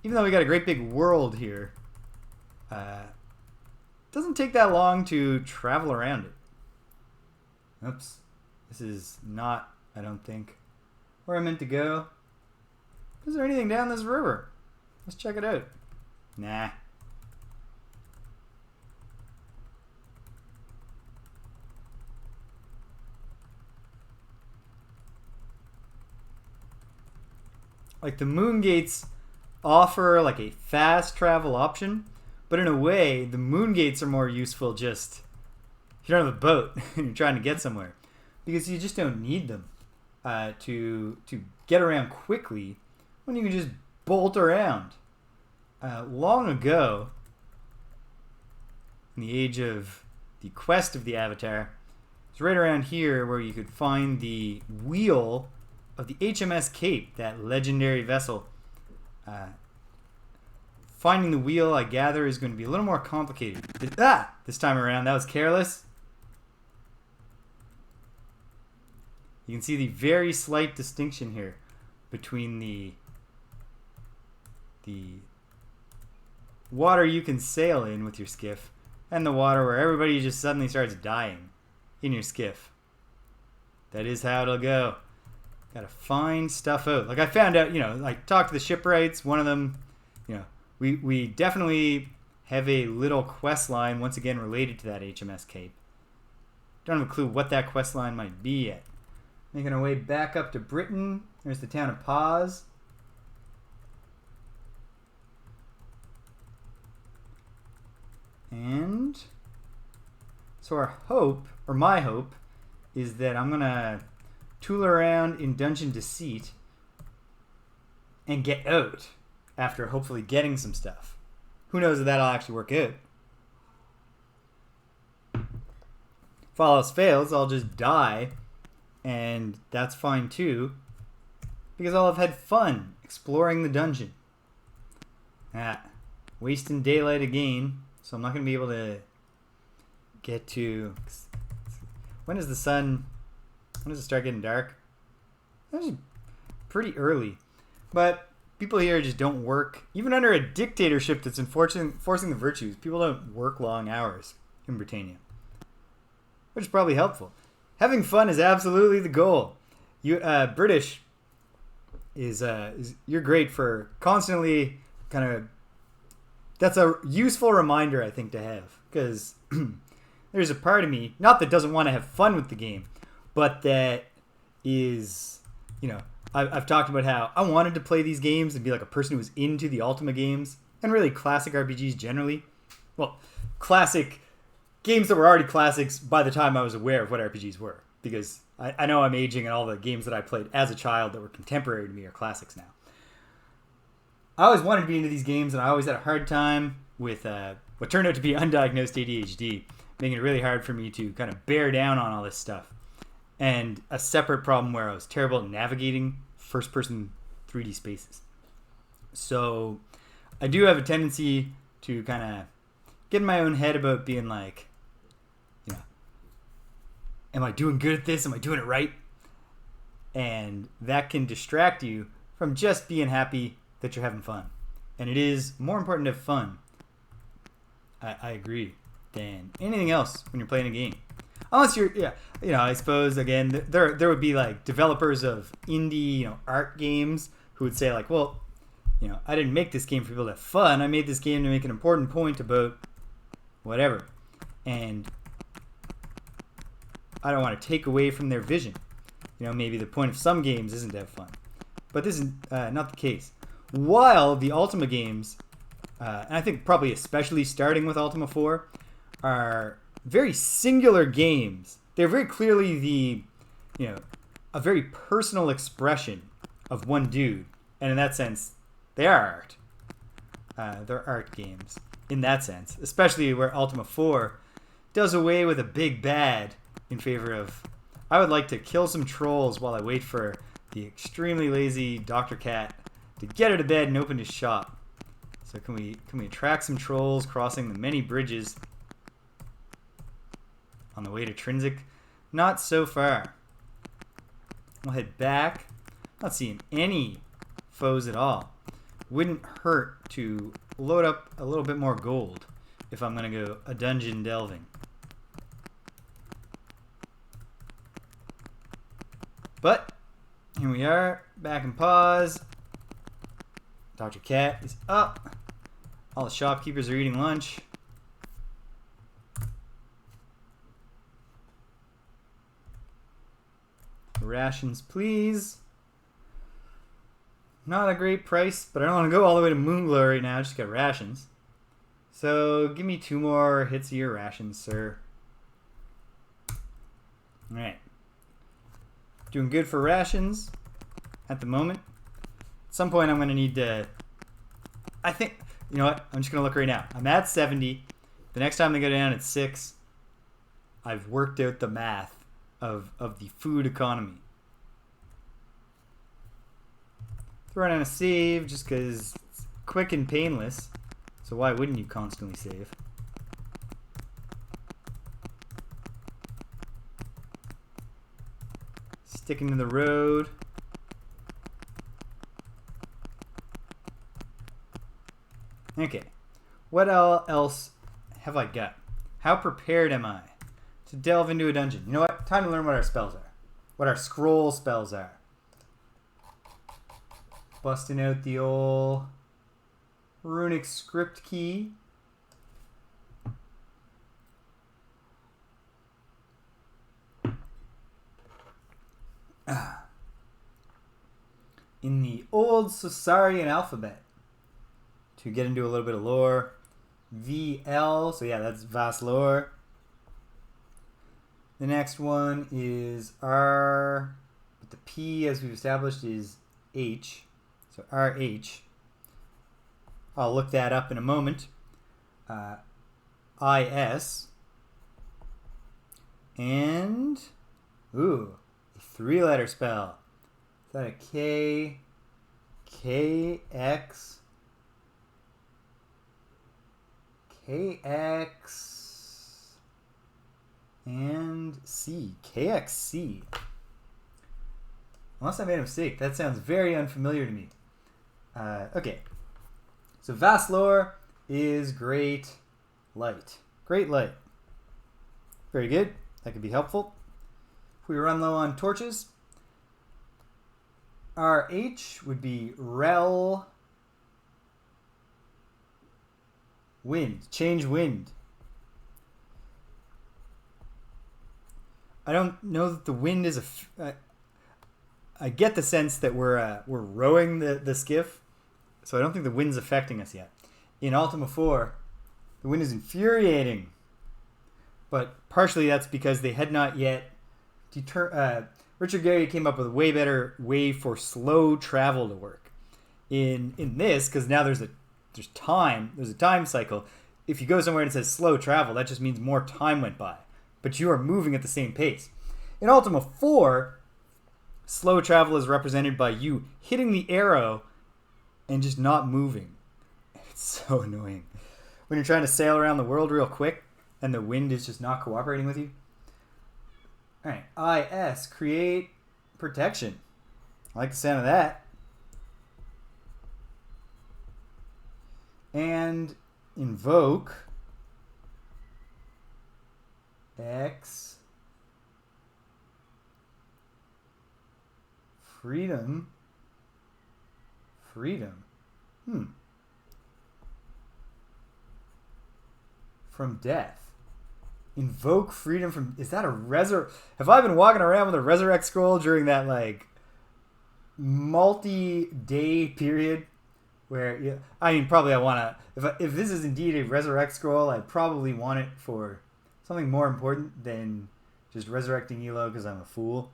even though we got a great big world here, it doesn't take that long to travel around it. Oops. This is not, I don't think, where I meant to go. Is there anything down this river? Let's check it out. Nah. Like, the moon gates offer like a fast travel option, but in a way the moon gates are more useful just if you don't have a boat and you're trying to get somewhere, because you just don't need them to get around quickly when you can just bolt around. Long ago, in the age of the quest of the Avatar, it's right around here where you could find the wheel of the HMS Cape, that legendary vessel. Finding the wheel, I gather, is going to be a little more complicated. This time around, that was careless. You can see the very slight distinction here between the water you can sail in with your skiff, and the water where everybody just suddenly starts dying in your skiff. That is how it'll go. Gotta find stuff out. Like I found out, like talk to the shipwrights. One of them, we definitely have a little quest line once again related to that HMS Cape. Don't have a clue what that quest line might be yet. Making our way back up to Britain. There's the town of Paws. And so our hope, or my hope, is that I'm gonna tool around in Dungeon Deceit and get out after hopefully getting some stuff. Who knows if that'll actually work out. If all else fails, I'll just die, and that's fine too, because I'll have had fun exploring the dungeon. Wasting daylight again, so I'm not going to be able to get to... When does it start getting dark? It's pretty early. But people here just don't work. Even under a dictatorship that's forcing the virtues, people don't work long hours in Britannia. Which is probably helpful. Having fun is absolutely the goal. You British is you're great for constantly kind of... That's a useful reminder, I think, to have. Because there's a part of me, not that doesn't want to have fun with the game, but that is, I've talked about how I wanted to play these games and be like a person who was into the Ultima games, and really classic RPGs generally. Well, classic games that were already classics by the time I was aware of what RPGs were. Because I know I'm aging, and all the games that I played as a child that were contemporary to me are classics now. I always wanted to be into these games, and I always had a hard time with what turned out to be undiagnosed ADHD, making it really hard for me to kind of bear down on all this stuff. And a separate problem where I was terrible at navigating first-person 3D spaces. So I do have a tendency to kind of get in my own head about being like, am I doing good at this? Am I doing it right? And that can distract you from just being happy that you're having fun. And it is more important to have fun, I agree, than anything else when you're playing a game. Unless you're, I suppose, again, there would be like developers of indie, art games who would say like, well, I didn't make this game for people to have fun. I made this game to make an important point about whatever. And I don't want to take away from their vision. Maybe the point of some games isn't to have fun. But this is not the case. While the Ultima games, and I think probably especially starting with Ultima 4, are very singular games. They're very clearly a very personal expression of one dude. And in that sense, they are art. They're art games in that sense. Especially where Ultima 4 does away with a big bad in favor of, I would like to kill some trolls while I wait for the extremely lazy Dr. Cat to get out of bed and open his shop. So can we attract some trolls crossing the many bridges on the way to Trinsic? Not so far. We'll head back. Not seeing any foes at all. Wouldn't hurt to load up a little bit more gold if I'm going to go a dungeon delving. But here we are, back in Paws. Dr. Cat is up. All the shopkeepers are eating lunch. Rations, please. Not a great price, but I don't want to go all the way to Moonglow right now. Just got rations. So give me 2 more hits of your rations, sir. Alright. Doing good for rations at the moment. At some point I'm going to need to... I think... You know what? I'm just going to look right now. I'm at 70. The next time they go down, it's 6. I've worked out the math of the food economy. Throwing on a save just because it's quick and painless. So why wouldn't you constantly save? Sticking to the road. Okay. What else have I got? How prepared am I to delve into a dungeon? You know what? Time to learn what our spells are. What our scroll spells are. Busting out the old runic script key. In the old Sosarian alphabet. To get into a little bit of lore. VL, so yeah, that's vast lore. The next one is R, but the P, as we've established, is H. So RH. I'll look that up in a moment. IS. And, ooh, a 3-letter spell. Is that a K? KX? KX and C. KXC. Unless I made a mistake, that sounds very unfamiliar to me. Okay. So vast lore is great light. Great light. Very good. That could be helpful. If we run low on torches, RH would be rel wind. Change wind. I don't know that the wind is I get the sense that we're rowing the skiff, so I don't think the wind's affecting us yet. In Ultima 4, the wind is infuriating, but partially that's because they had not yet Richard Gary came up with a way better way for slow travel to work. In this, because now there's a time cycle. If you go somewhere and it says slow travel, that just means more time went by. But you are moving at the same pace. In Ultima 4, slow travel is represented by you hitting the arrow and just not moving. It's so annoying. When you're trying to sail around the world real quick and the wind is just not cooperating with you. Alright, IS, create protection. I like the sound of that. And invoke X freedom. From death. Invoke freedom from... Is that a resurrect... Have I been walking around with a resurrect scroll during that, like, multi-day period where... Yeah, I mean, probably I want to... If this is indeed a resurrect scroll, I probably want it for something more important than just resurrecting Elo because I'm a fool.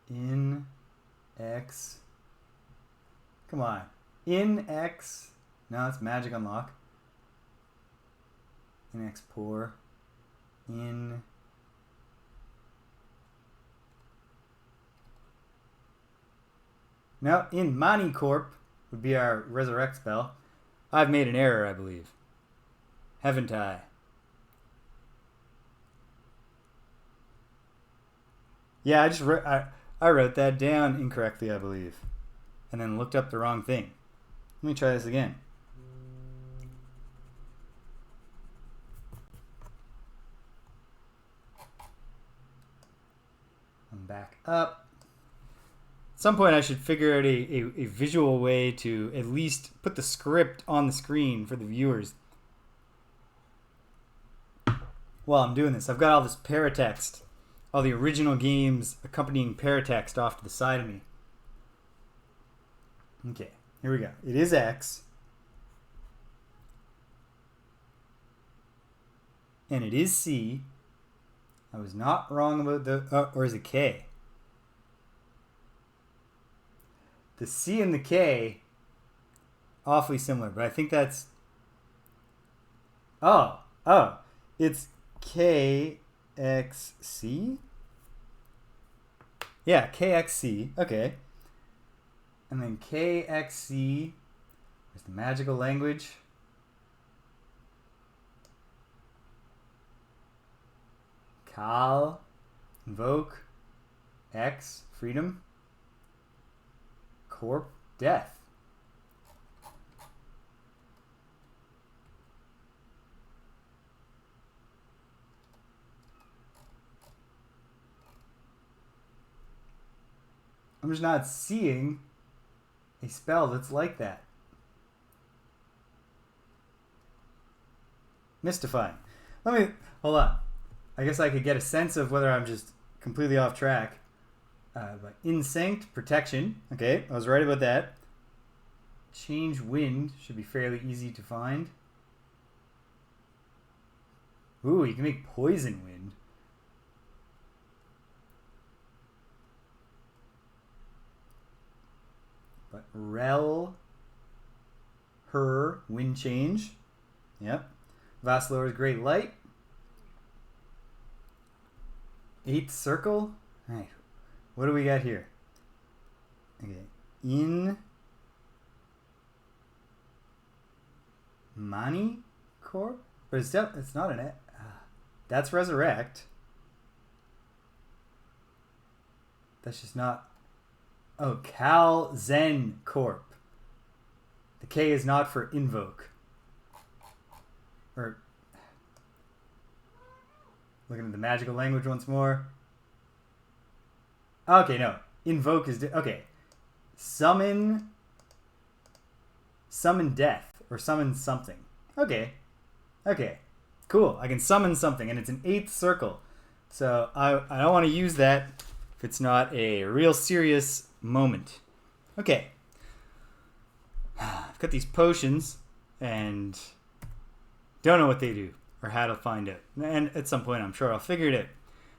In X. Come on. In X. No, it's magic unlock. In X pour. In. No, in Mani Corp would be our resurrect spell. I've made an error, I believe. Haven't I? Yeah, I wrote that down incorrectly, I believe. And then looked up the wrong thing. Let me try this again. I'm back up. At some point I should figure out a visual way to at least put the script on the screen for the viewers. While I'm doing this, I've got all this paratext. All the original games accompanying paratext off to the side of me. Okay, here we go. It is X. And it is C. I was not wrong about the... or is it K? The C and the K, awfully similar, but I think that's... Oh, it's KXC? Yeah, KXC. Okay. And then KXC is the magical language. Cal, invoke, X, freedom, corp, death. I'm just not seeing a spell that's like that. Mystifying. Hold on. I guess I could get a sense of whether I'm just completely off track. But Instinct, protection. Okay, I was right about that. Change wind should be fairly easy to find. Ooh, you can make poison wind. But Rel, her, wind change. Yep. Vassalor's Great Light. 8th circle. All right. What do we got here? Okay. In Mani Core? But it's not an... that's Resurrect. That's just not... Oh, Cal Zen Corp. The K is not for invoke. Or... Looking at the magical language once more. Okay, no. Invoke is... okay. Summon death. Or summon something. Okay. Okay. Cool. I can summon something. And it's an 8th circle. So I don't want to use that if it's not a real serious moment. Okay. I've got these potions. And don't know what they do. Or how to find it. And at some point, I'm sure I'll figure it out.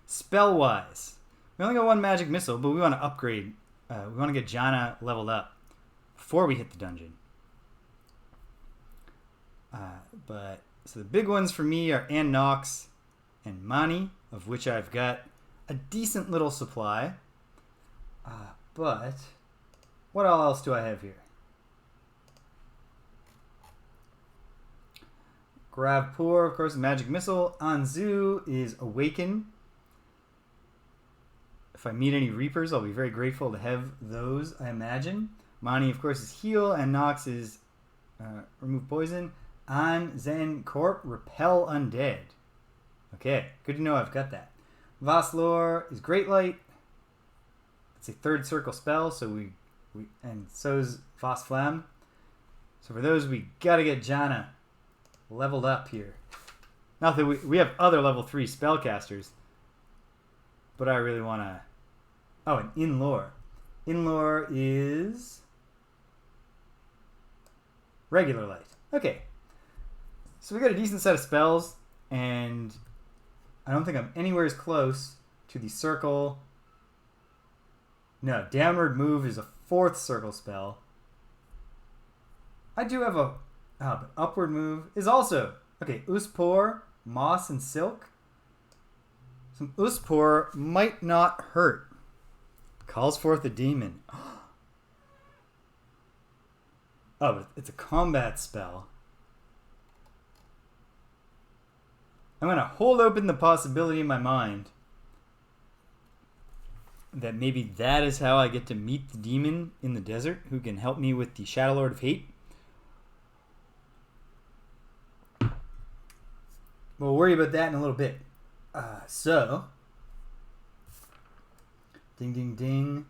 Spell-wise. We only got 1 magic missile, but we want to upgrade. We want to get Janna leveled up before we hit the dungeon. So the big ones for me are Nox and Mani, of which I've got a decent little supply. But what else do I have here? Gravpur, of course, magic missile. Anzu is Awaken. If I meet any Reapers, I'll be very grateful to have those, I imagine. Mani, of course, is Heal, and Nox is Remove Poison. An Zen Corp, Repel Undead. Okay, good to know I've got that. Vassalor is Great Light. It's a 3rd circle spell, so and so is Vas Flam. So for those, we gotta get Janna leveled up here. Not that we have other level 3 spellcasters, but I really want to... Oh, and Inlore. Inlore is regular light. Okay. So we got a decent set of spells, and I don't think I'm anywhere as close to the circle. No, Downward Move is a 4th circle spell. I do have a... but Upward Move is also... Okay, Uspor, Moss, and Silk. Some Uspor might not hurt. Calls forth a demon. Oh, but it's a combat spell. I'm going to hold open the possibility in my mind that maybe that is how I get to meet the demon in the desert who can help me with the Shadowlord of Hate. We'll worry about that in a little bit. So, ding, ding, ding.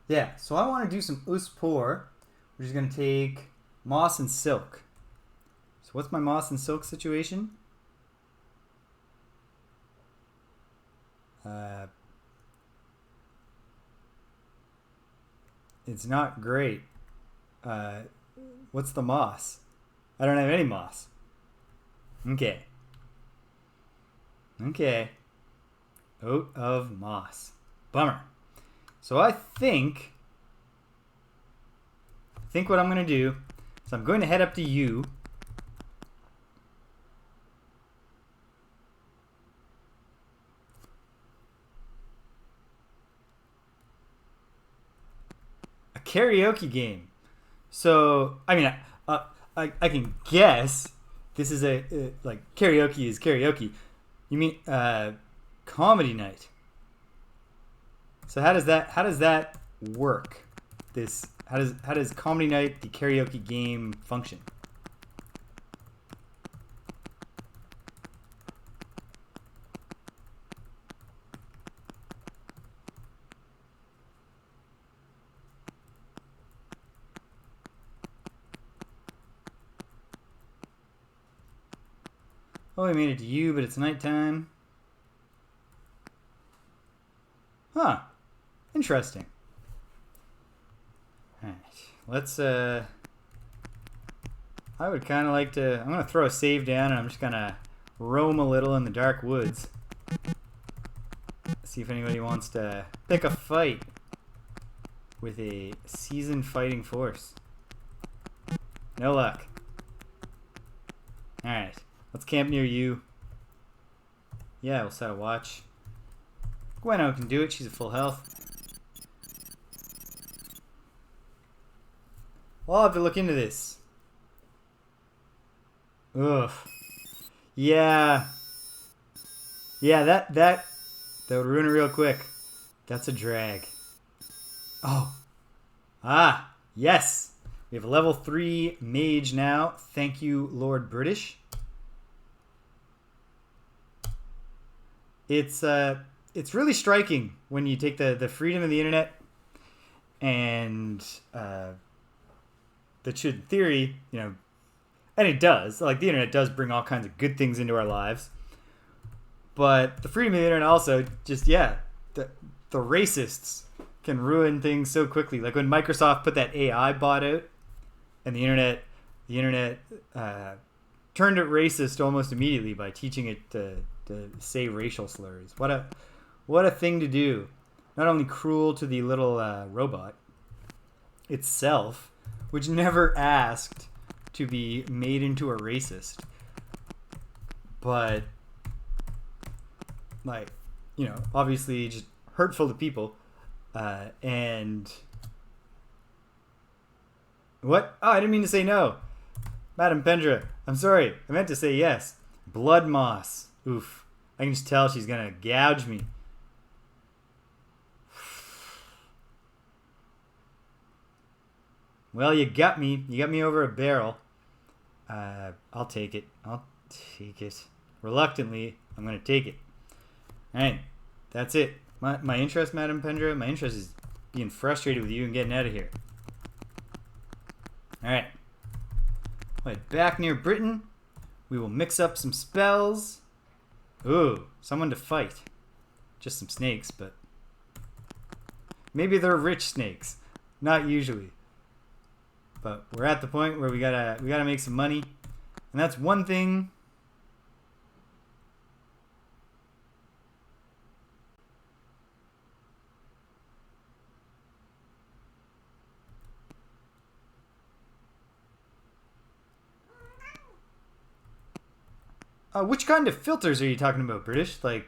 Yeah, so I want to do some Uspor, which is going to take Moss and Silk. So what's my Moss and Silk situation? It's not great. What's the Moss? I don't have any Moss. Okay. Okay. Oat of Moss. Bummer. So I think what I'm going to do is I'm going to head up to you. A karaoke game. So, I mean, I can guess this is like karaoke is karaoke. You mean Comedy night. So how does that work? How does comedy night, the karaoke game, function? Oh, I made it to you, but it's nighttime. Huh. Interesting. Alright. Let's, I would kind of like to... I'm going to throw a save down, and I'm just going to roam a little in the dark woods. See if anybody wants to pick a fight with a seasoned fighting force. No luck. Alright. Let's camp near you. Yeah, we'll set a watch. Gweno can do it. She's at full health. I'll have to look into this. Ugh. Yeah. Yeah, that would ruin it real quick. That's a drag. Oh. Ah, yes. We have a level 3 mage now. Thank you, Lord British. It's really striking when you take the freedom of the internet and that should, in theory, you know, and it does. Like, the internet does bring all kinds of good things into our lives. But the freedom of the internet also just, yeah, the racists can ruin things so quickly. Like when Microsoft put that AI bot out and the internet turned it racist almost immediately by teaching it to say racial slurs. What a thing to do. Not only cruel to the little robot itself, which never asked to be made into a racist, but, like, you know, obviously just hurtful to people. And what? Oh, I didn't mean to say no. Madam Pendra, I'm sorry. I meant to say yes. Blood moss. Oof. I can just tell she's going to gouge me. Well, you got me. You got me over a barrel. I'll take it. I'll take it. Reluctantly, I'm going to take it. Alright. That's it. My interest, Madam Pendra, my interest is being frustrated with you and getting out of here. Alright. Right, back near Britain. We will mix up some spells. Ooh, someone to fight. Just some snakes, but maybe they're rich snakes. Not usually. But we're at the point where we gotta make some money. And that's one thing. Which kind of filters are you talking about, British? Like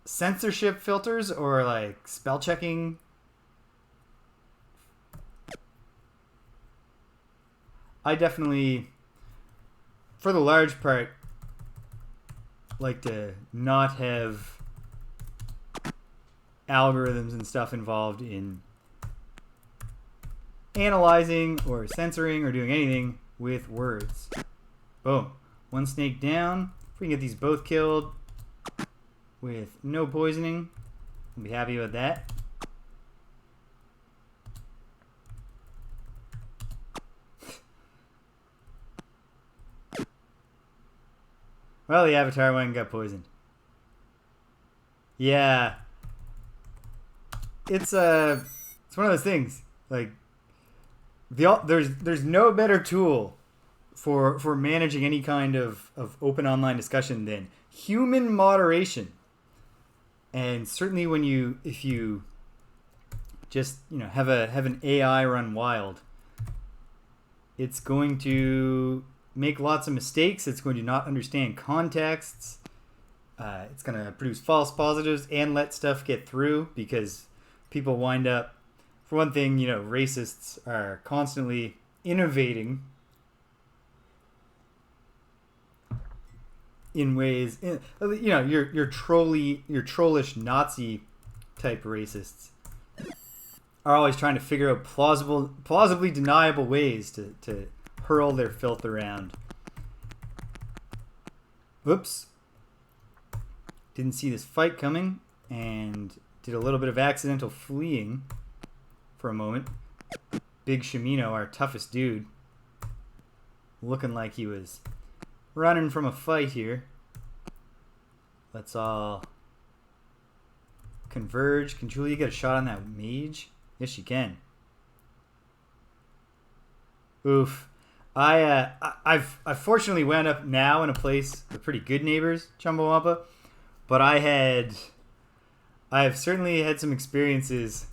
censorship filters or like spell checking? I definitely, for the large part, like to not have algorithms and stuff involved in analyzing or censoring or doing anything with words. Boom. One snake down. If we can get these both killed with no poisoning, I'll be happy with that. Well, the Avatar one got poisoned. Yeah. It's one of those things. Like, there's no better tool for managing any kind of open online discussion than human moderation. And certainly if you just, you know, have an AI run wild, it's going to make lots of mistakes. It's going to not understand contexts. It's going to produce false positives and let stuff get through because people wind up, for one thing, you know, racists are constantly innovating in ways, your trollish Nazi type racists are always trying to figure out plausibly deniable ways to hurl their filth around. Whoops. Didn't see this fight coming and did a little bit of accidental fleeing for a moment. Big Shimino, our toughest dude, looking like he was running from a fight here. Let's all converge. Can Julia get a shot on that mage? Yes, she can. Oof. I've fortunately wound up now in a place with pretty good neighbors, Chumbawampa, but I've certainly had some experiences.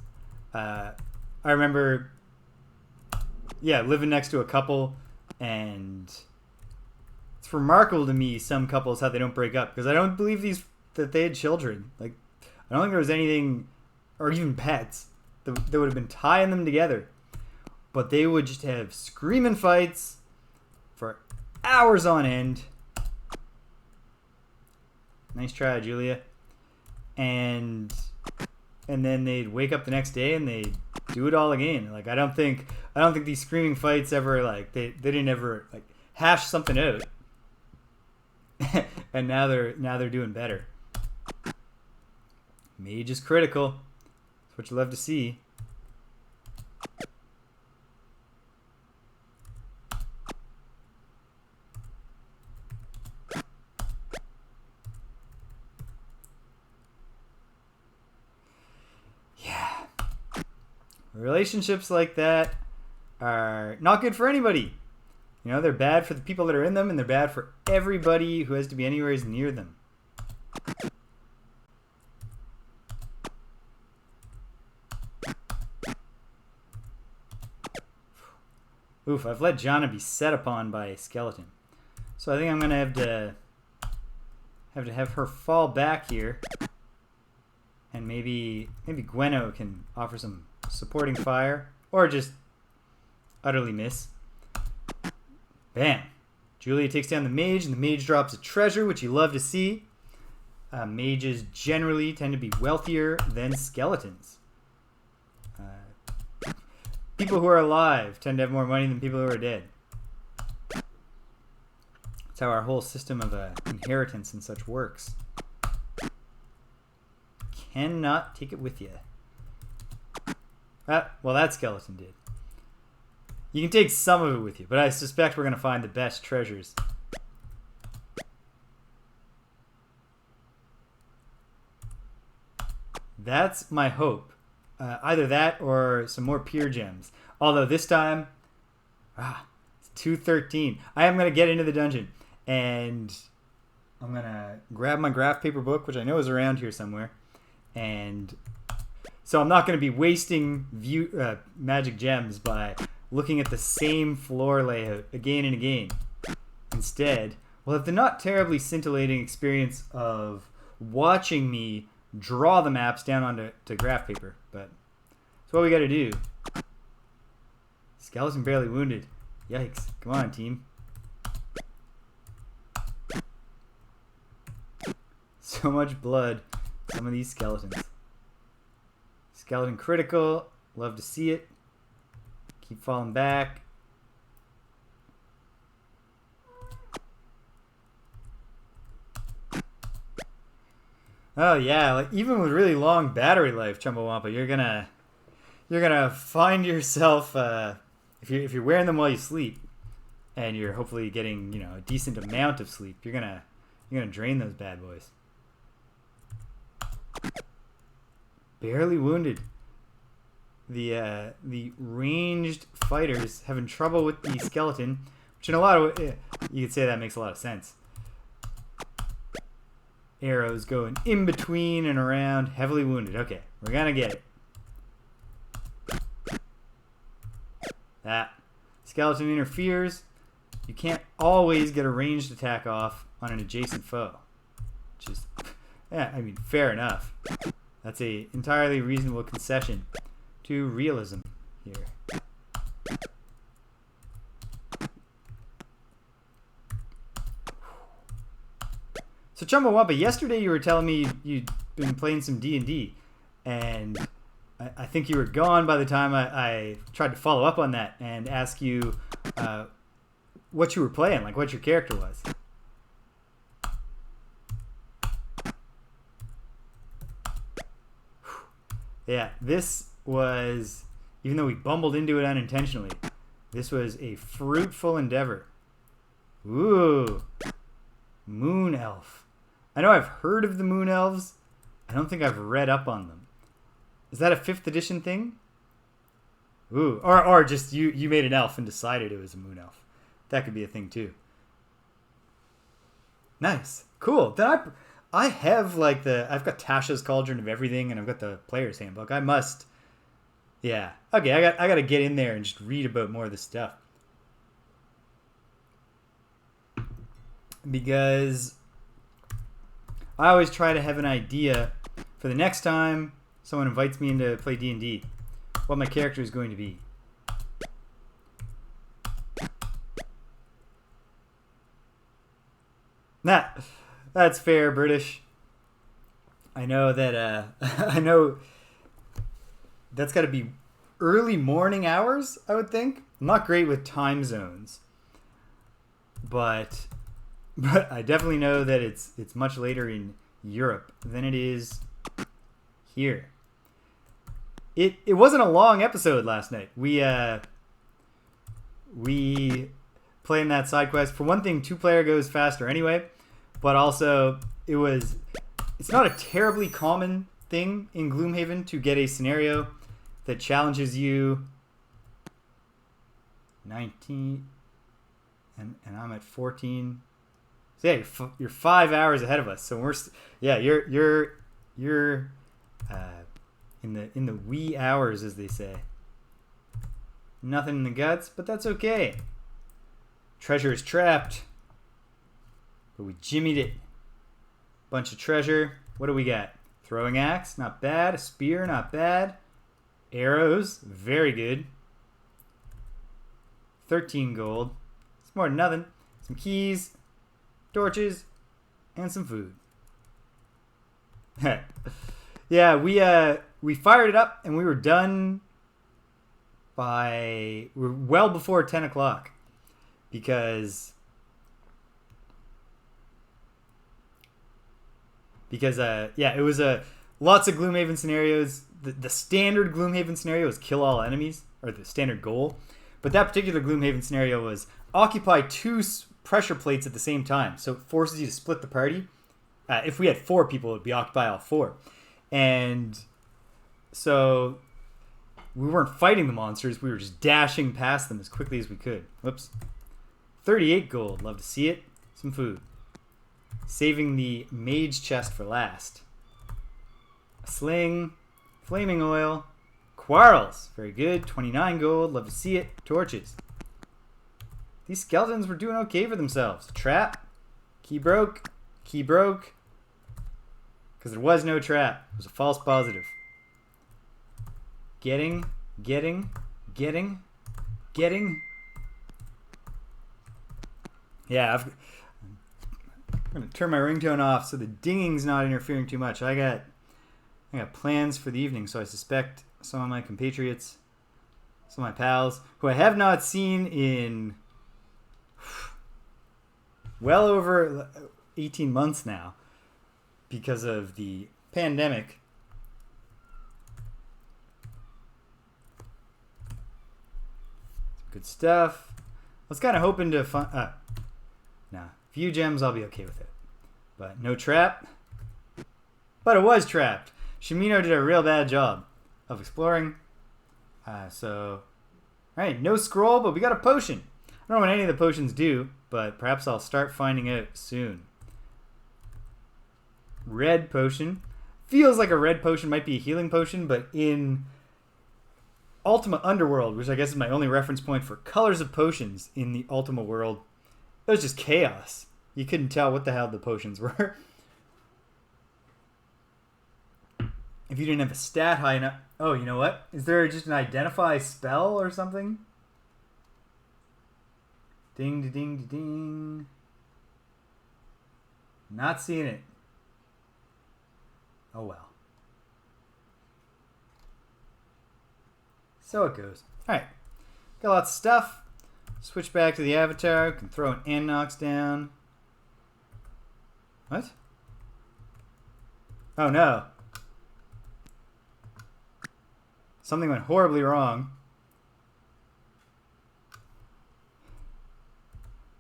I remember, living next to a couple, and it's remarkable to me, some couples, how they don't break up, because I don't believe that they had children. Like, I don't think there was anything, or even pets, that would have been tying them together. But they would just have screaming fights for hours on end. Nice try, Julia. And then they'd wake up the next day and they'd do it all again. Like, I don't think these screaming fights ever, like, they didn't ever, like, hash something out. And now they're doing better. Mage is critical. That's what you love to see. Relationships like that are not good for anybody. They're bad for the people that are in them, and they're bad for everybody who has to be anywhere near them. Oof, I've let Jana be set upon by a skeleton. So I think I'm going to have her fall back here. And maybe Gwenno can offer some supporting fire, or just utterly miss. Bam! Julia takes down the mage, and the mage drops a treasure, which you love to see. Mages generally tend to be wealthier than skeletons. People who are alive tend to have more money than people who are dead. That's how our whole system of inheritance and such works. Cannot take it with you. Well, that skeleton did. You can take some of it with you, but I suspect we're going to find the best treasures. That's my hope. Either that or some more peer gems. Although this time, it's 213. I am going to get into the dungeon, and I'm going to grab my graph paper book, which I know is around here somewhere. And so I'm not going to be wasting magic gems by looking at the same floor layout again and again. Instead, we'll have the not terribly scintillating experience of watching me draw the maps down onto graph paper. But that's what we got to do. Skeleton barely wounded. Yikes. Come on, team. So much blood. Some of these skeletons. Skeleton critical. Love to see it. Keep falling back. Oh yeah, like even with really long battery life, Chumbawampa, you're gonna find yourself if you're wearing them while you sleep, and you're hopefully getting a decent amount of sleep. You're gonna drain those bad boys. Barely wounded. The ranged fighters having trouble with the skeleton, which in a lot of you could say that makes a lot of sense. Arrows going in between and around, heavily wounded. Okay, we're gonna get it. That skeleton interferes. You can't always get a ranged attack off on an adjacent foe, which is, fair enough. That's a entirely reasonable concession to realism here. So Chumbawamba, yesterday you were telling me you'd been playing some D&D, and I think you were gone by the time I tried to follow up on that and ask you what you were playing, like what your character was. Yeah, this was, even though we bumbled into it unintentionally, this was a fruitful endeavor. Ooh, Moon Elf. I know I've heard of the Moon Elves. I don't think I've read up on them. Is that a 5th edition thing? Ooh, or just you made an elf and decided it was a Moon Elf. That could be a thing too. Nice, cool. Then I have like I've got Tasha's Cauldron of Everything, and I've got the Player's Handbook. I must, yeah. Okay, I got to get in there and just read about more of this stuff, because I always try to have an idea for the next time someone invites me in to play D&D, what my character is going to be. That's fair, British. I know that I know that's got to be early morning hours, I would think. I'm not great with time zones, but I definitely know that it's much later in Europe than it is here. It wasn't a long episode last night. We playing that side quest. For one thing, 2-player goes faster anyway, but also it's not a terribly common thing in Gloomhaven to get a scenario that challenges you 19 and I'm at 14. So yeah, you're 5 hours ahead of us. So you're in the wee hours, as they say. Nothing in the guts, but that's okay. Treasure is trapped, but we jimmied it. Bunch of treasure. What do we got? Throwing axe, not bad. A spear, not bad. Arrows, very good. 13 gold. It's more than nothing. Some keys, torches, and some food. Yeah, we fired it up and we were done we're well before 10 o'clock, because it was lots of Gloomhaven scenarios. The standard Gloomhaven scenario is kill all enemies, or the standard goal, but that particular Gloomhaven scenario was occupy 2 pressure plates at the same time, so it forces you to split the party. If we had 4 people, it would be occupy all 4, and so we weren't fighting the monsters, we were just dashing past them as quickly as we could. Whoops. 38 gold, love to see it. Some food. Saving the mage chest for last. A sling, flaming oil, quarrels, very good. 29 gold, love to see it. Torches. These skeletons were doing okay for themselves. Trap, key broke, because there was no trap. It was a false positive. Getting. Yeah, I'm going to turn my ringtone off so the dinging's not interfering too much. I got plans for the evening, so I suspect some of my compatriots, some of my pals, who I have not seen in well over 18 months now because of the pandemic. Good stuff. I was kind of hoping to find... few gems, I'll be okay with it. But no trap. But it was trapped. Shimino did a real bad job of exploring. Alright, no scroll, but we got a potion. I don't know what any of the potions do, but perhaps I'll start finding out soon. Red potion. Feels like a red potion might be a healing potion, but in Ultima Underworld, which I guess is my only reference point for colors of potions in the Ultima world, it was just chaos. You couldn't tell what the hell the potions were. If you didn't have a stat high enough... Oh, you know what? Is there just an identify spell or something? Ding, ding, ding, ding. Not seeing it. Oh well. So it goes. Alright. Got lots of stuff. Switch back to the avatar. Can throw an Annox down. What? Oh no. Something went horribly wrong.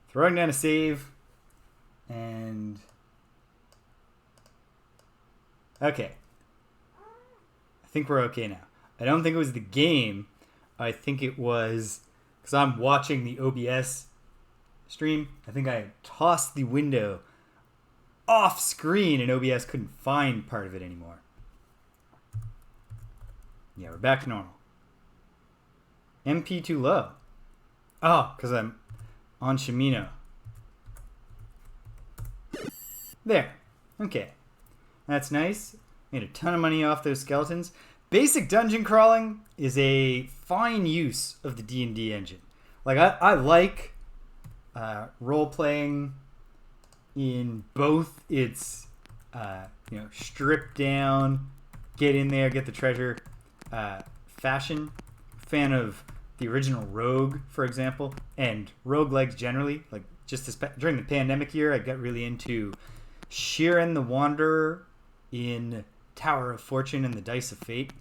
Throwing down a save. And... okay. I think we're okay now. I don't think it was the game. I think it was... because I'm watching the OBS stream. I think I tossed the window off screen and OBS couldn't find part of it anymore. Yeah, we're back to normal. MP too low. Oh, because I'm on Shimino. There. Okay. That's nice. Made a ton of money off those skeletons. Basic dungeon crawling is a fine use of the D&D engine. Like, I like role-playing in both its, strip down, get in there, get the treasure fashion. Fan of the original Rogue, for example, and roguelikes generally. Like, just during the pandemic year, I got really into Sheeran the Wanderer in Tower of Fortune and the Dice of Fate.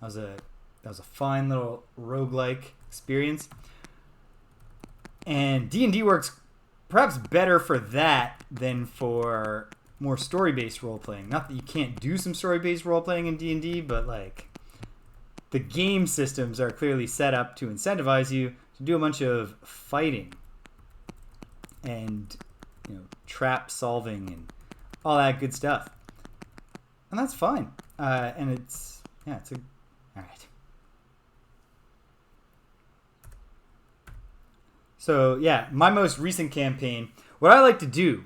That was a fine little roguelike experience. And D&D works perhaps better for that than for more story-based role-playing. Not that you can't do some story-based role-playing in D&D, but like the game systems are clearly set up to incentivize you to do a bunch of fighting and trap solving and all that good stuff. And that's fine. And it's all right. So yeah, my most recent campaign, what I like to do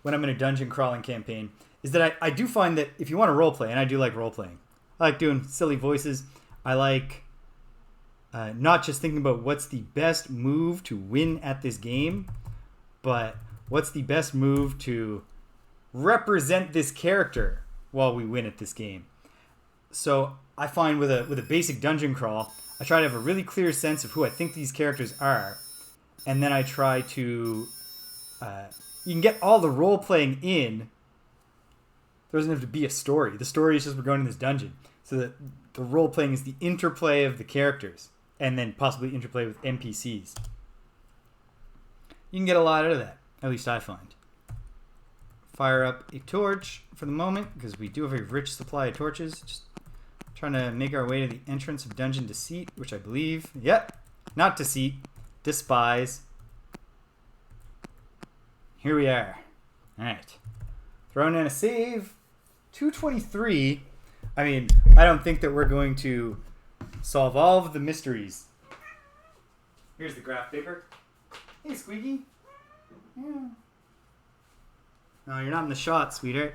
when I'm in a dungeon crawling campaign is that I do find that if you want to role play, and I do like role playing, I like doing silly voices. I like not just thinking about what's the best move to win at this game, but what's the best move to represent this character while we win at this game. So I find with a basic dungeon crawl, I try to have a really clear sense of who I think these characters are, and then I try to you can get all the role playing in. There doesn't have to be a story. The story is just we're going in this dungeon. So that the role playing is the interplay of the characters, and then possibly interplay with NPCs. You can get a lot out of that. At least I find. Fire up a torch for the moment, because we do have a rich supply of torches. Just trying to make our way to the entrance of Dungeon Deceit, which I believe... yep, not Deceit. Despise. Here we are. Alright. Throwing in a save. 223. I mean, I don't think that we're going to solve all of the mysteries. Here's the graph paper. Hey, Squeaky. Yeah. No, you're not in the shot, sweetheart.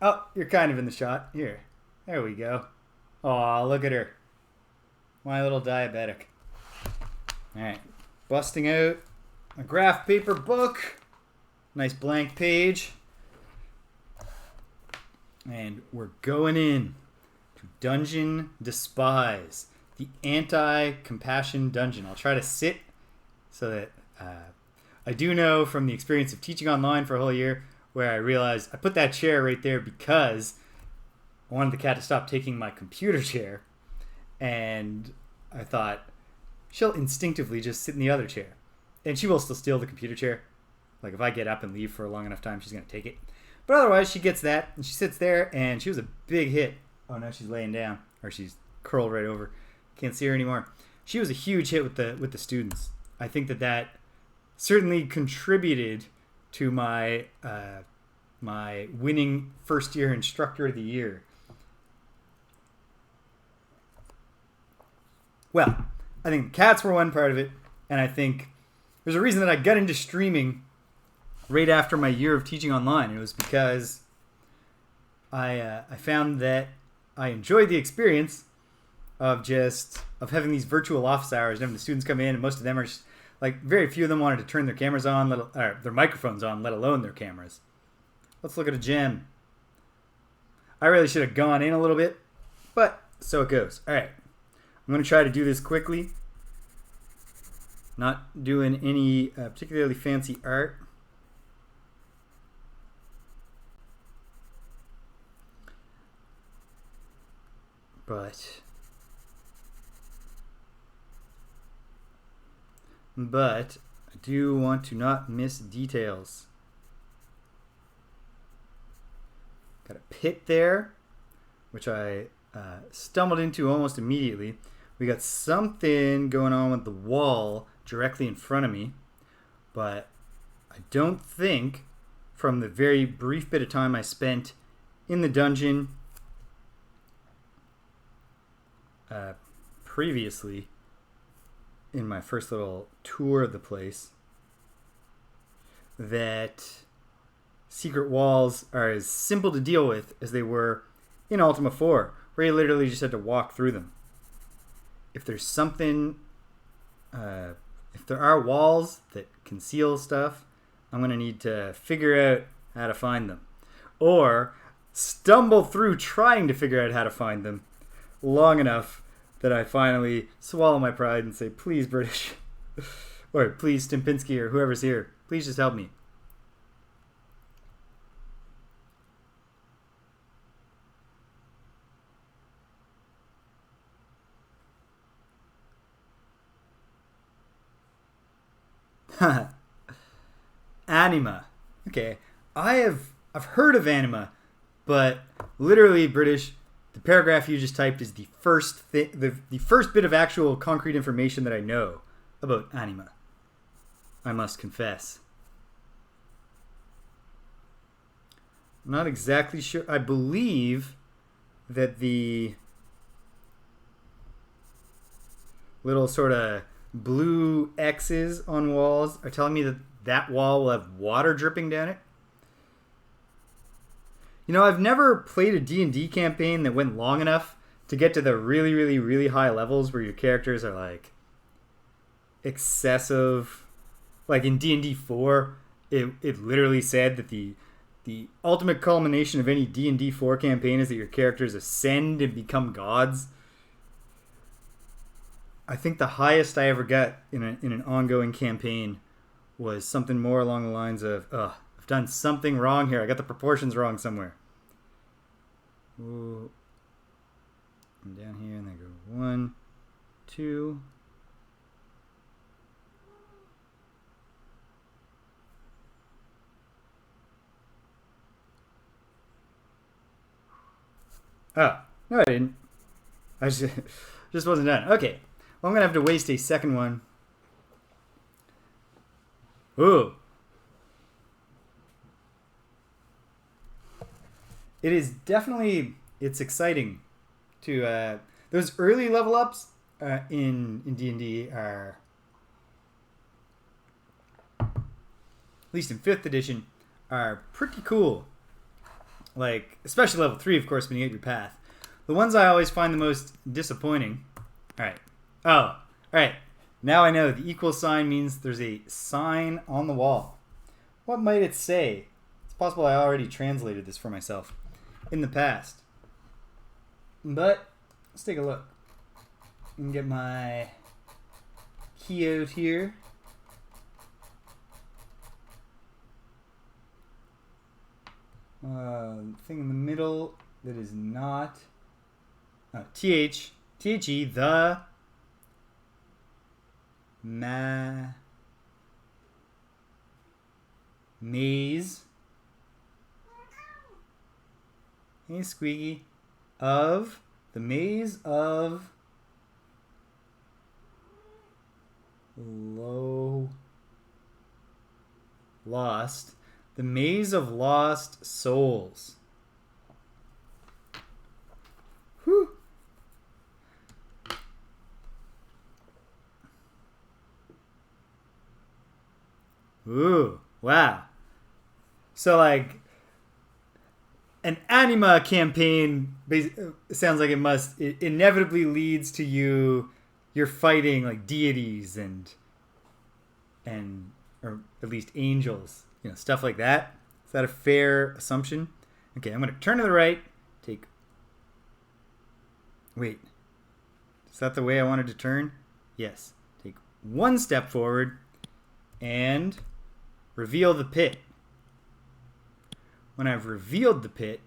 Oh, you're kind of in the shot. Here. There we go. Aw, look at her. My little diabetic. Alright. Busting out a graph paper book. Nice blank page. And we're going in to Dungeon Despise. The anti-compassion dungeon. I'll try to sit so that... I do know from the experience of teaching online for a whole year where I realized I put that chair right there because I wanted the cat to stop taking my computer chair. And I thought, she'll instinctively just sit in the other chair. And she will still steal the computer chair. Like if I get up and leave for a long enough time, she's going to take it. But otherwise, she gets that and she sits there and she was a big hit. Oh, no, she's laying down. Or she's curled right over. Can't see her anymore. She was a huge hit with the students. I think that certainly contributed to my my winning first year instructor of the year. Well, I think cats were one part of it, and I think there's a reason that I got into streaming right after my year of teaching online. It was because I found that I enjoyed the experience of having these virtual office hours and having the students come in, and most of them are just, like, very few of them wanted to turn their cameras on, their microphones on, let alone their cameras. let's look at a gem. I really should have gone in a little bit, but so it goes. All right. I'm going to try to do this quickly. Not doing any particularly fancy art. But I do want to not miss details. Got a pit there, which I stumbled into almost immediately. We got something going on with the wall directly in front of me, but I don't think, from the very brief bit of time I spent in the dungeon previously, in my first little tour of the place, that secret walls are as simple to deal with as they were in Ultima 4, where you literally just had to walk through them. If there's something, if there are walls that conceal stuff, I'm going to need to figure out how to find them. Or stumble through trying to figure out how to find them long enough that I finally swallow my pride and say, please, British, or please, Stimpinski, or whoever's here, please just help me. Anima. Okay, I've heard of anima, but literally, British, the paragraph you just typed is the first the first bit of actual concrete information that I know about anima. I must confess. I'm not exactly sure. I believe that the little sort of blue X's on walls are telling me that that wall will have water dripping down it. You know, I've never played a D&D campaign that went long enough to get to the really, really, really high levels where your characters are like excessive. Like in D&D 4, it literally said that the ultimate culmination of any D&D 4 campaign is that your characters ascend and become gods. I think the highest I ever got in an ongoing campaign was something more along the lines of, I've done something wrong here. I got the proportions wrong somewhere. Ooh. And down here, and then go 1, 2. Oh, no, I didn't. I just wasn't done. Okay. Well, I'm going to have to waste a second one. Ooh. It is definitely, it's exciting to, those early level ups in D&D are, at least in 5th edition, are pretty cool. Like, especially level 3, of course, when you get your path. The ones I always find the most disappointing. Alright. Oh, alright. Now I know the equal sign means there's a sign on the wall. What might it say? It's possible I already translated this for myself in the past. But, let's take a look. I can get my key out here. Thing in the middle that is not THE, the maze. Hey, Squeaky. Of the maze of lost. The maze of lost souls. Whew. Ooh, wow. So, like, an anima campaign sounds like it inevitably leads to you're fighting, like, deities and or at least angels, you know, stuff like that. Is that a fair assumption? Okay, I'm going to turn to the right. Take... Wait. Is that the way I wanted to turn? Yes. Take one step forward and reveal the pit. When I've revealed the pit,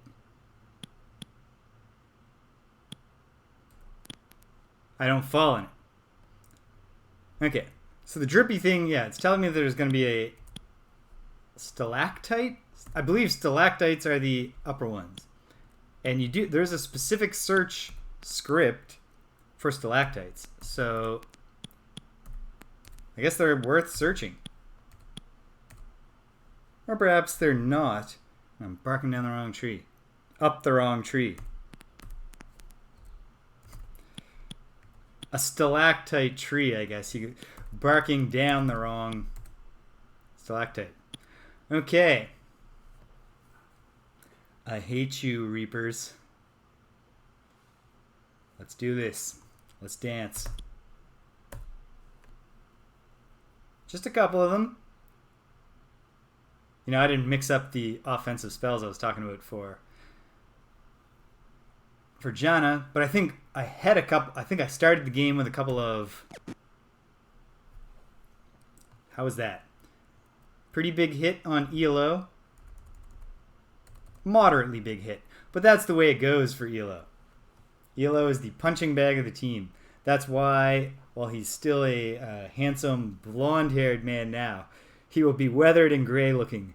I don't fall in it. Okay, so the drippy thing, yeah, it's telling me that there's going to be a stalactite. I believe stalactites are the upper ones. And there's a specific search script for stalactites. So I guess they're worth searching. Or perhaps they're not. I'm barking down the wrong tree. Up the wrong tree. A stalactite tree, I guess. You barking down the wrong stalactite. Okay. I hate you, Reapers. Let's do this. Let's dance. Just a couple of them. You know, I didn't mix up the offensive spells I was talking about for Janna, but I think I had a couple. I think I started the game with a couple of. How was that? Pretty big hit on ELO. Moderately big hit, but that's the way it goes for ELO. ELO is the punching bag of the team. That's why, while he's still a handsome blonde-haired man now, he will be weathered and gray-looking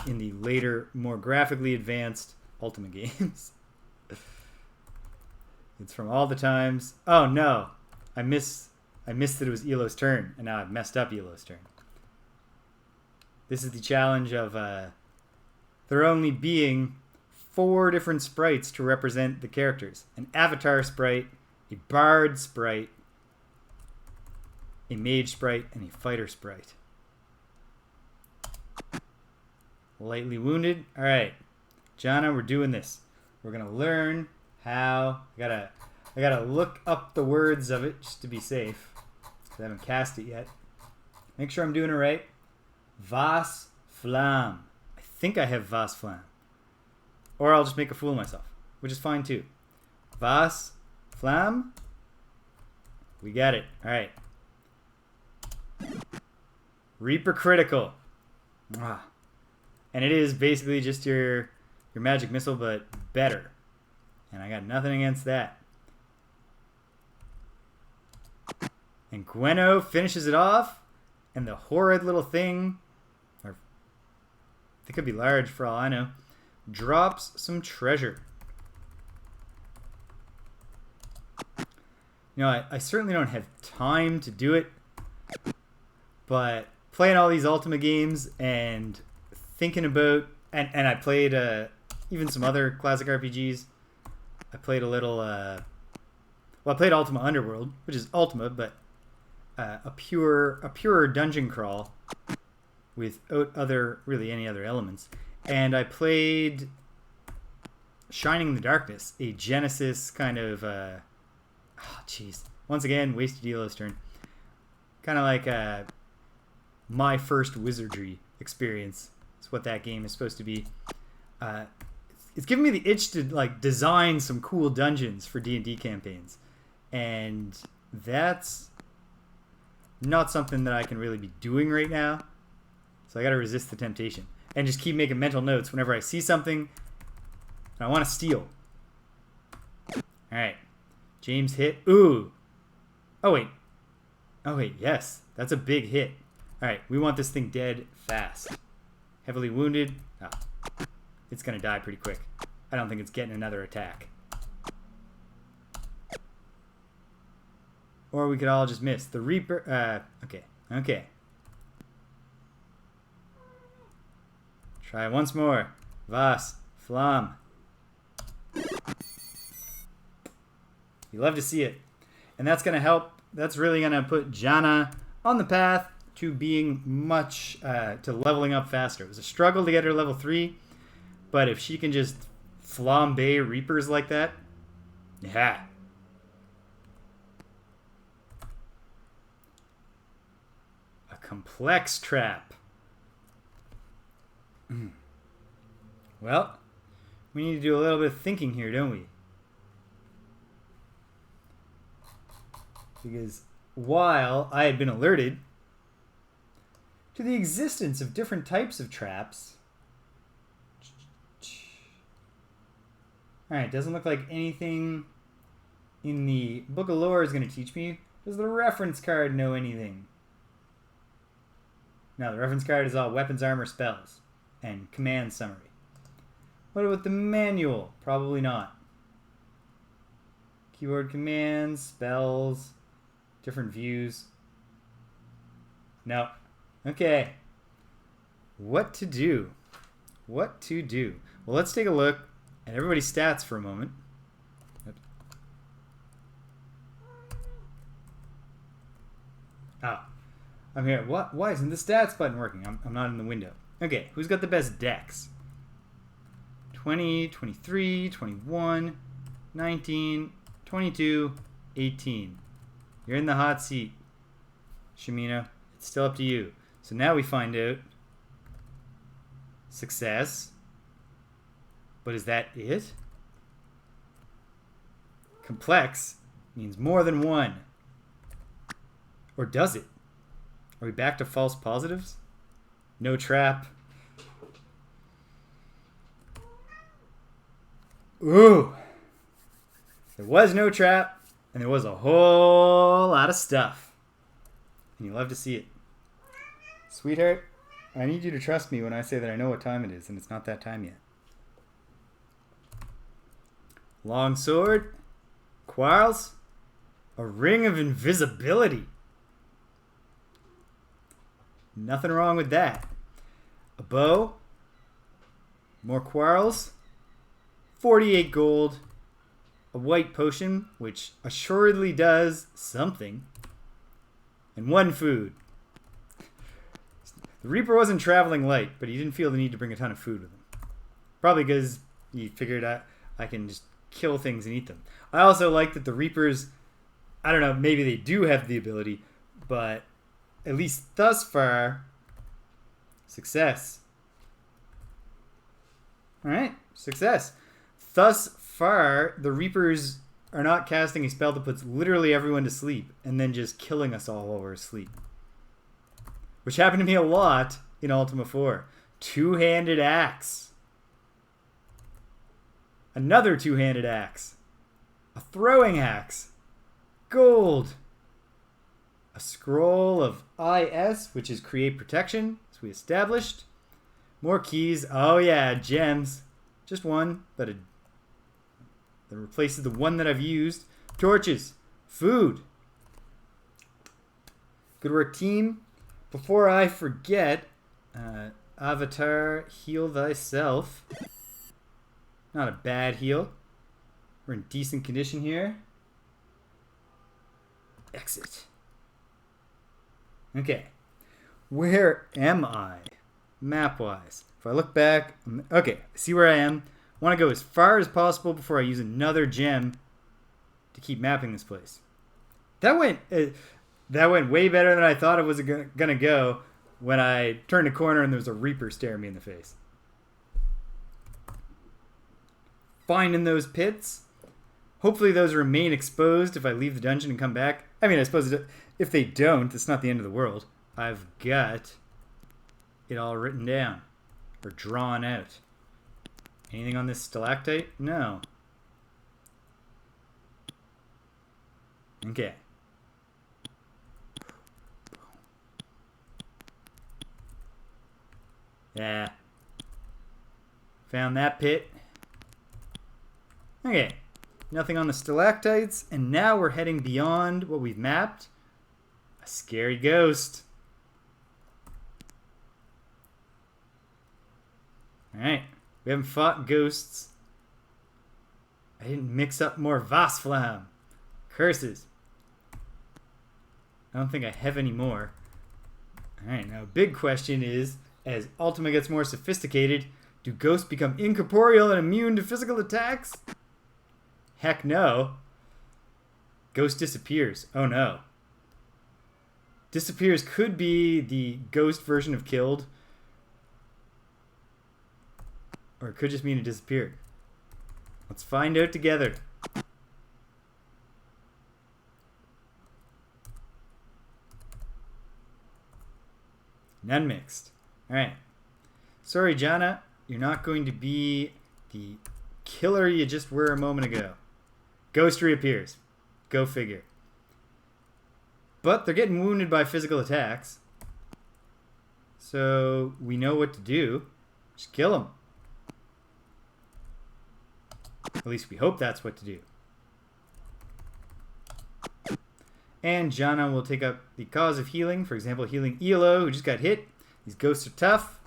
in the later, more graphically advanced Ultima games. It's from all the times. Oh no, I missed that it was Elo's turn, and now I've messed up Elo's turn. This is the challenge of there only being 4 different sprites to represent the characters: an avatar sprite, a bard sprite, a mage sprite, and a fighter sprite. Lightly wounded. All right, Janna, we're doing this. We're gonna learn how. I gotta look up the words of it just to be safe. I haven't cast it yet. Make sure I'm doing it right. Vas Flam. I think I have Vas Flam. Or I'll just make a fool of myself, which is fine too. Vas Flam. We got it. All right. Reaper critical. And it is basically just your magic missile, but better. And I got nothing against that. And Gwenno finishes it off. And the horrid little thing, or it could be large for all I know, drops some treasure. You know, I certainly don't have time to do it. But playing all these Ultima games and thinking about... And I played even some other classic RPGs. I played a little... well, I played Ultima Underworld, which is Ultima, but a pure dungeon crawl without really any other elements. And I played Shining in the Darkness, a Genesis kind of... Once again, wasted Elo's turn. Kind of like my first wizardry experience. That's what that game is supposed to be. It's giving me the itch to like design some cool dungeons for D&D campaigns. And that's not something that I can really be doing right now. So I got to resist the temptation. And just keep making mental notes whenever I see something and I want to steal. Alright. James hit. Ooh. Oh, wait. Yes. That's a big hit. Alright. We want this thing dead fast. Heavily wounded. It's going to die pretty quick. I don't think it's getting another attack. Or we could all just miss. The Reaper... Okay. Try once more. Vas. Flam. You love to see it. And that's going to help. That's really going to put Janna on the path to being to leveling up faster. It was a struggle to get her to level 3. But if she can just flambe Reapers like that, yeah. A complex trap. Well, we need to do a little bit of thinking here, don't we? Because while I had been alerted to the existence of different types of traps... Alright, doesn't look like anything in the Book of Lore is going to teach me. Does the reference card know anything? No, the reference card is all weapons, armor, spells, and command summary. What about the manual? Probably not. Keyboard commands, spells, different views. No. Okay. What to do? What to do? Well, let's take a look at everybody's stats for a moment. Oh, I'm here. What? Why isn't the stats button working? I'm not in the window. Okay, who's got the best decks? 20, 23, 21, 19, 22, 18. You're in the hot seat, Shamina. It's still up to you. So now we find out success. But is that it? Complex means more than one. Or does it? Are we back to false positives? No trap. Ooh. There was no trap, and there was a whole lot of stuff. And you love to see it. Sweetheart, I need you to trust me when I say that I know what time it is, and it's not that time yet. Long sword, quarrels, a ring of invisibility. Nothing wrong with that. A bow, more quarrels, 48 gold, a white potion, which assuredly does something, and one food. The Reaper wasn't traveling light, but he didn't feel the need to bring a ton of food with him. Probably because he figured out I can just kill things and eat them. I also like that the Reapers, I don't know, maybe they do have the ability, but at least thus far, success. Alright, success. Thus far, the Reapers are not casting a spell that puts literally everyone to sleep and then just killing us all while we're asleep. Which happened to me a lot in Ultima 4. Two-handed axe. Another two-handed axe. A throwing axe. Gold. A scroll of IS, which is create protection, as we established. More keys. Oh yeah, gems. Just one, but that replaces the one that I've used. Torches. Food. Good work, team. Before I forget, Avatar, heal thyself. Not a bad heal. We're in decent condition here. Exit. Okay. Where am I? Map-wise. If I look back... Okay, see where I am. I want to go as far as possible before I use another gem to keep mapping this place. That went way better than I thought it was going to go when I turned a corner and there was a Reaper staring me in the face. Finding those pits. Hopefully those remain exposed if I leave the dungeon and come back. I mean, I suppose if they don't, it's not the end of the world. I've got it all written down. Or drawn out. Anything on this stalactite? No. Okay. Yeah. Found that pit. Okay. Nothing on the stalactites. And now we're heading beyond what we've mapped. A scary ghost. Alright. We haven't fought ghosts. I didn't mix up more Vasflam. Curses. I don't think I have any more. Alright, now big question is, as Ultima gets more sophisticated, do ghosts become incorporeal and immune to physical attacks? Heck no. Ghost disappears. Oh no. Disappears could be the ghost version of killed. Or it could just mean it disappeared. Let's find out together. None mixed. Alright. Sorry, Jana. You're not going to be the killer you just were a moment ago. Ghost reappears. Go figure. But they're getting wounded by physical attacks. So we know what to do. Just kill them. At least we hope that's what to do. And Jana will take up the cause of healing. For example, healing Elo, who just got hit. These ghosts are tough.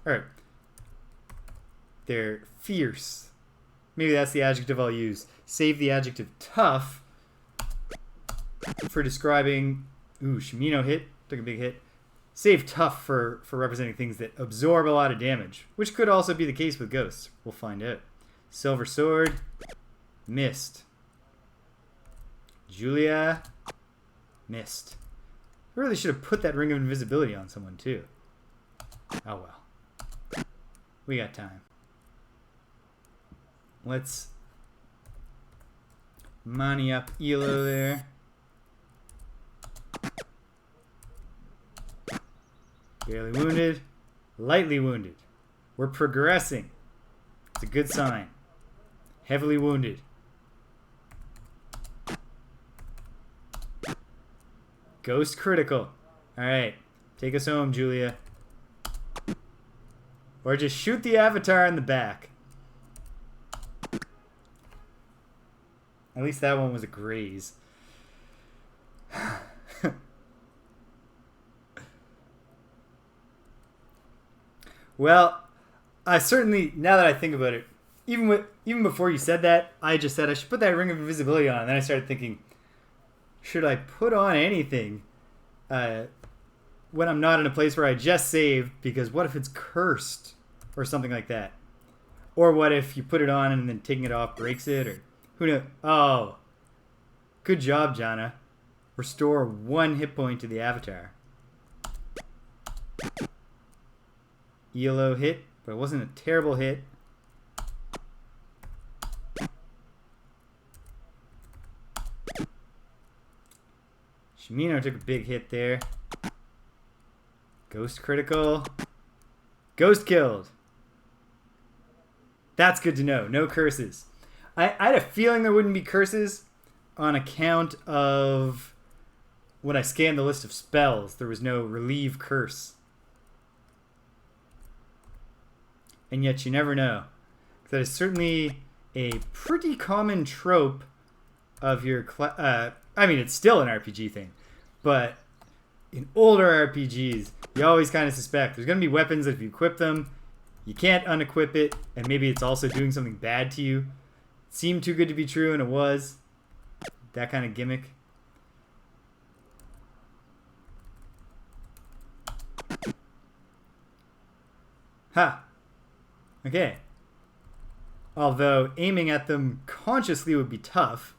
Alright. They're fierce. Maybe that's the adjective I'll use. Save the adjective tough for describing... Ooh, Shimino hit. Took a big hit. Save tough for representing things that absorb a lot of damage, which could also be the case with ghosts. We'll find out. Silver sword. Missed. Julia. Missed. I really should have put that ring of invisibility on someone too. Oh well. We got time. Let's money up Elo there. Barely wounded. Lightly wounded. We're progressing. It's a good sign. Heavily wounded. Ghost critical. Alright. Take us home, Julia. Or just shoot the avatar in the back. At least that one was a graze. Well, I certainly, now that I think about it, even before you said that, I just said I should put that ring of invisibility on. And then I started thinking, should I put on anything when I'm not in a place where I just saved? Because what if it's cursed or something like that? Or what if you put it on and then taking it off breaks it? Or who knows? Oh, good job, Jana. Restore 1 hit point to the avatar. Elo hit, but it wasn't a terrible hit. Shimino took a big hit there. Ghost critical. Ghost killed. That's good to know. No curses. I had a feeling there wouldn't be curses on account of when I scanned the list of spells. There was no relieve curse. And yet you never know. That is certainly a pretty common trope of your I mean, it's still an RPG thing. But in older RPGs, you always kind of suspect there's going to be weapons that if you equip them, you can't unequip it. And maybe it's also doing something bad to you. It seemed too good to be true, and it was. That kind of gimmick. Ha! Okay. Although aiming at them consciously would be tough,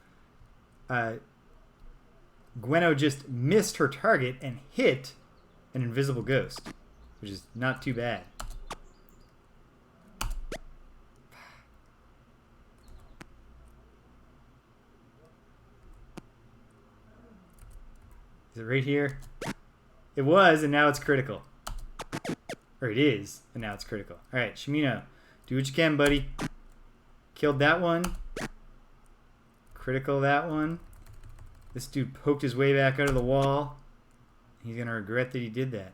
Gwenno just missed her target and hit an invisible ghost, which is not too bad. Is it right here? It was, and now it's critical. Or it is, and now it's critical. Alright, Shimino, do what you can, buddy. Killed that one. Critical that one. This dude poked his way back out of the wall. He's going to regret that he did that.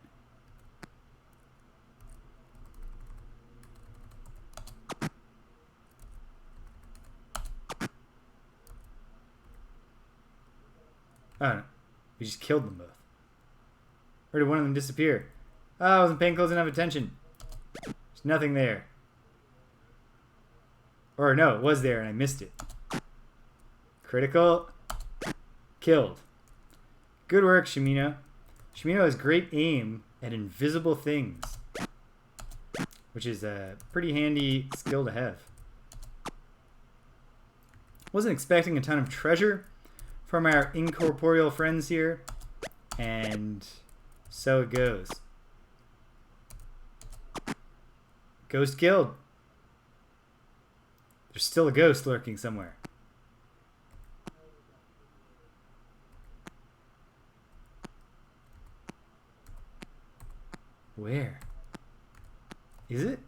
Oh, no. We just killed them both. Or did one of them disappear? Oh, I wasn't paying close enough attention. There's nothing there. Or no, it was there and I missed it. Critical. Killed. Good work, Shimino. Shimino has great aim at invisible things, which is a pretty handy skill to have. Wasn't expecting a ton of treasure from our incorporeal friends here, and so it goes. Ghost killed. There's still a ghost lurking somewhere. Where? Is it?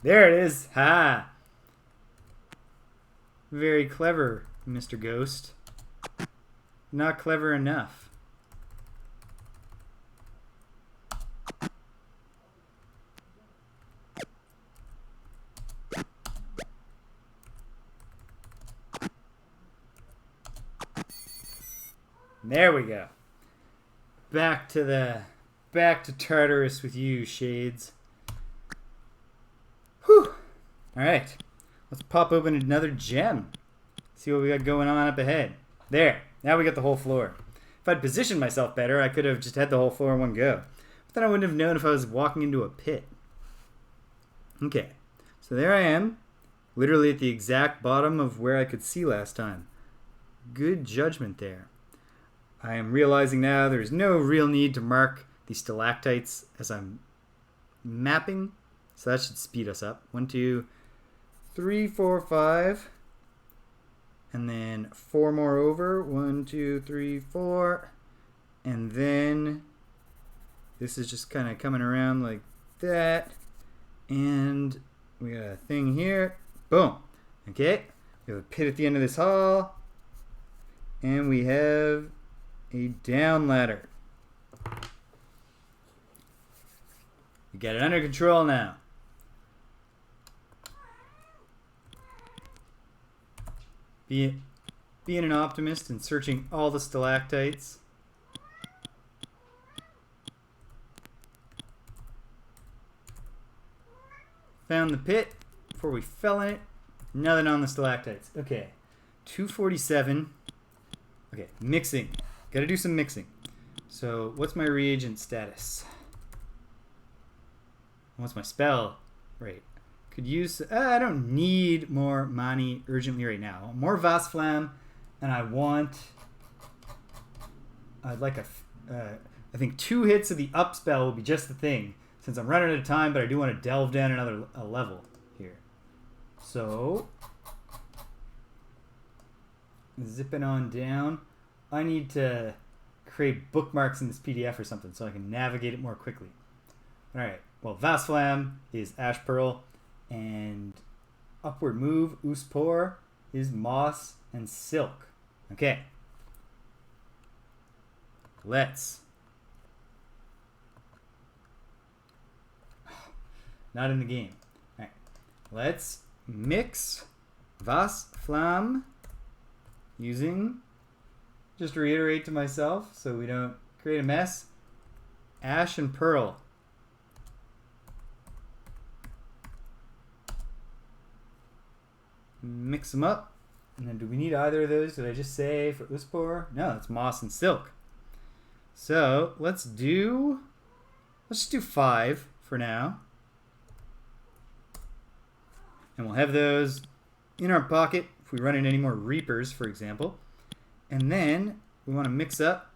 There it is. Ha! Very clever, Mr. Ghost. Not clever enough. There we go. Back to Tartarus with you, Shades. Whew. Alright. Let's pop open another gem. See what we got going on up ahead. There. Now we got the whole floor. If I'd positioned myself better, I could have just had the whole floor in one go. But then I wouldn't have known if I was walking into a pit. Okay. So there I am. Literally at the exact bottom of where I could see last time. Good judgment there. I am realizing now there's no real need to mark the stalactites as I'm mapping. So that should speed us up. 1, 2, 3, 4, 5. And then 4 more over. 1, 2, 3, 4. And then this is just kind of coming around like that. And we got a thing here. Boom. Okay. We have a pit at the end of this hall. And we have a down ladder. We got it under control now. Being an optimist and searching all the stalactites. Found the pit before we fell in it. Nothing on the stalactites. Okay. 247. Okay, mixing. Gotta do some mixing. So, what's my reagent status? What's my spell rate? Could use... I don't need more money urgently right now. More Vasflam, and I want... I'd like a... I think 2 hits of the up spell will be just the thing, since I'm running out of time, but I do want to delve down another level here. So... zipping on down. I need to create bookmarks in this PDF or something so I can navigate it more quickly. Alright, well, Vasflam is Ash Pearl, and upward move, Uspor, is Moss and Silk. Okay. Let's. Not in the game. Alright. Let's mix Vasflam using, just to reiterate to myself so we don't create a mess, Ash and Pearl. Mix them up. And then do we need either of those? Did I just say for Uspor? No, it's Moss and Silk. So let's just do 5 for now. And we'll have those in our pocket if we run into any more Reapers, for example. And then we want to mix up.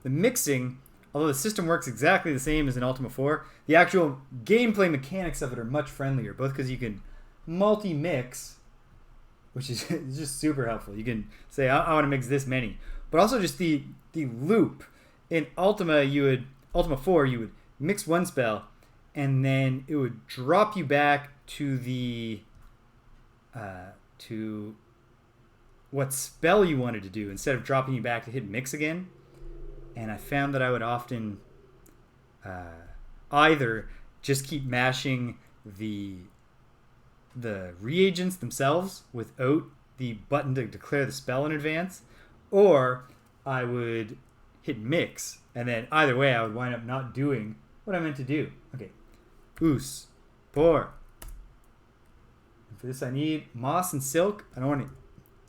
The mixing, although the system works exactly the same as in Ultima 4, the actual gameplay mechanics of it are much friendlier, both because you can multi-mix, which is just super helpful. You can say, I want to mix this many. But also just the loop. In Ultima 4, you would mix one spell, and then it would drop you back to the to what spell you wanted to do instead of dropping you back to hit mix again. And I found that I would often either just keep mashing the reagents themselves without the button to declare the spell in advance, or I would hit mix, and then either way I would wind up not doing what I meant to do. Okay. Oos. Pour. And for this I need moss and silk. I don't want to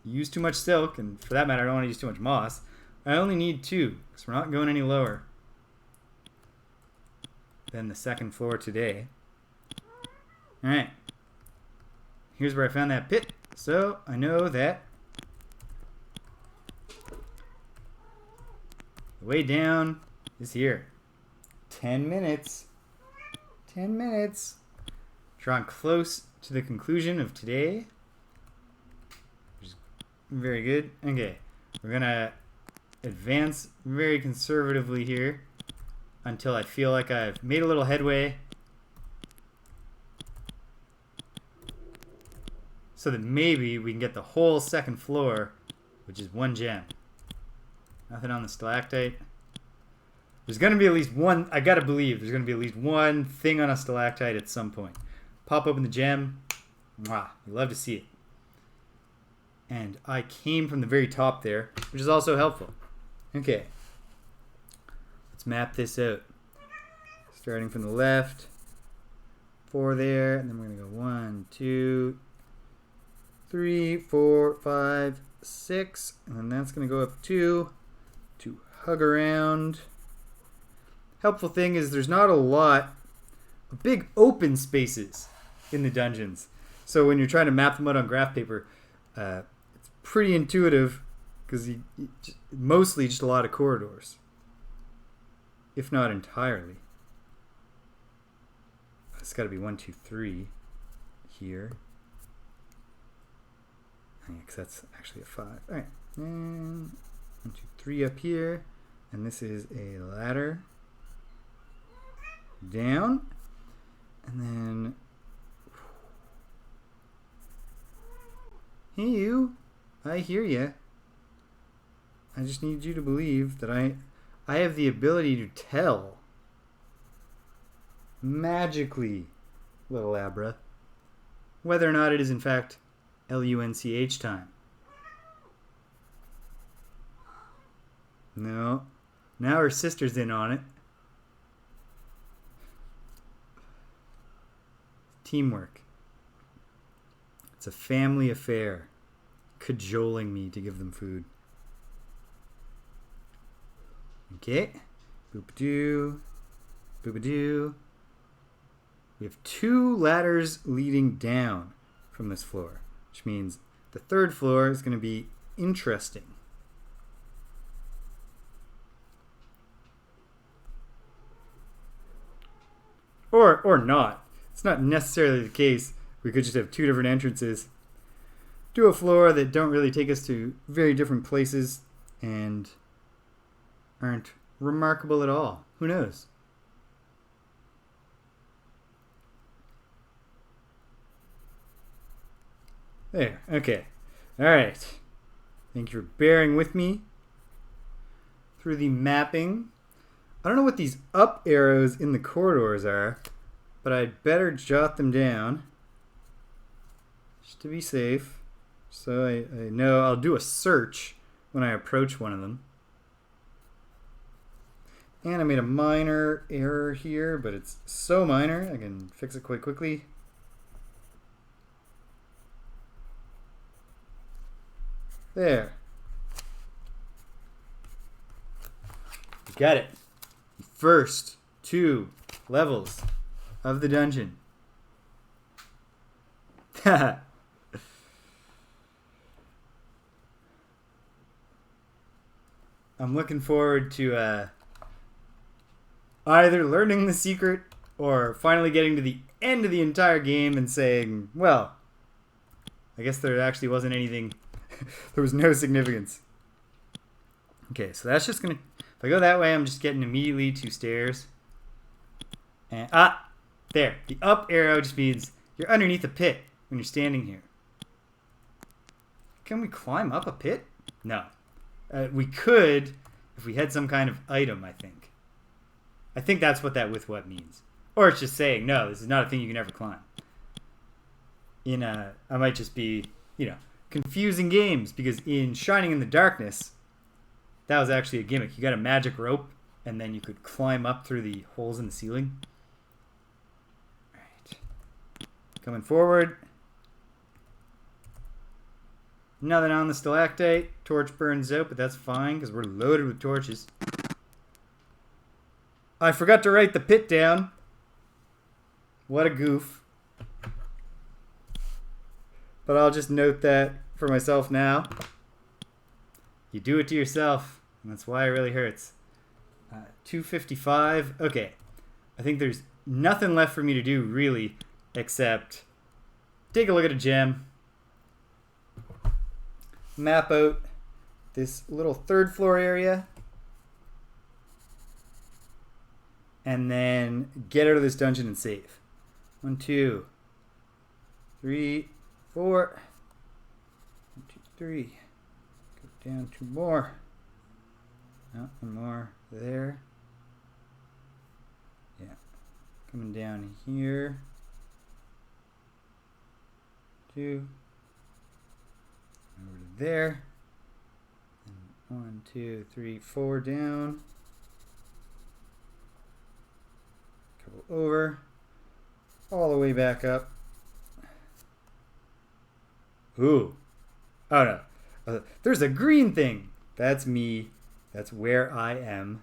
use too much silk, and for that matter I don't want to use too much moss. I only need 2, because we're not going any lower than the second floor today. Alright. Here's where I found that pit. So I know that The way down is here. 10 minutes. 10 minutes. Drawing close to the conclusion of today. Which is very good. Okay. We're going to advance very conservatively here until I feel like I've made a little headway. So that maybe we can get the whole second floor, which is 1 gem. Nothing on the stalactite. There's going to be at least one, I gotta believe, there's going to be at least one thing on a stalactite at some point. Pop open the gem. Mwah. You love to see it. And I came from the very top there, which is also helpful. Okay. Let's map this out. Starting from the left. 4 there. And then we're going to go 1, 2, 3, 4, 5, 6. And then that's going to go up 2 to hug around. Helpful thing is there's not a lot of big open spaces in the dungeons. So when you're trying to map them out on graph paper, it's pretty intuitive because mostly just a lot of corridors, if not entirely. It's got to be 1, 2, 3 here. Because that's actually a 5. All right, and 1, 2, 3 up here, and this is a ladder down, and then hey you, I hear you. I just need you to believe that I have the ability to tell magically, little Abra, whether or not it is in fact LUNCH time. No. Now her sister's in on it. Teamwork. It's a family affair. Cajoling me to give them food. Okay. Boop-a-doo. Boop-a-doo. We have 2 ladders leading down from this floor, which means the 3rd floor is going to be interesting. Or not. It's not necessarily the case. We could just have 2 different entrances to a floor that don't really take us to very different places and aren't remarkable at all. Who knows? There. Okay. All right. Thank you for bearing with me through the mapping. I don't know what these up arrows in the corridors are, but I'd better jot them down just to be safe. So I know I'll do a search when I approach one of them. And I made a minor error here, but it's so minor I can fix it quite quickly. There. You got it. First 2 levels of the dungeon. I'm looking forward to either learning the secret or finally getting to the end of the entire game and saying, well, I guess there actually wasn't anything. There was no significance. Okay, so that's just going to... If I go that way, I'm just getting immediately 2 stairs. And, there. The up arrow just means you're underneath a pit when you're standing here. Can we climb up a pit? No. We could if we had some kind of item, I think. I think that's what that with what means. Or it's just saying, no, this is not a thing you can ever climb. I might just be, confusing games, because in Shining in the Darkness, that was actually a gimmick. You got a magic rope, and then you could climb up through the holes in the ceiling. Alright. Coming forward. Nothing on the stalactite. Torch burns out, but that's fine, because we're loaded with torches. I forgot to write the pit down. What a goof. But I'll just note that for myself now. You do it to yourself, and that's why it really hurts. 255. Okay. I think there's nothing left for me to do, really, except take a look at a gem. Map out this little third floor area. And then get out of this dungeon and save. 1, 2, 3, 4. 1, 2, 3. Go down 2 more. No, 1 more there. Yeah. Coming down here. 2. Over to there. And 1, 2, 3, 4 down. Couple over. All the way back up. Ooh. Oh no. There's a green thing. That's me. That's where I am.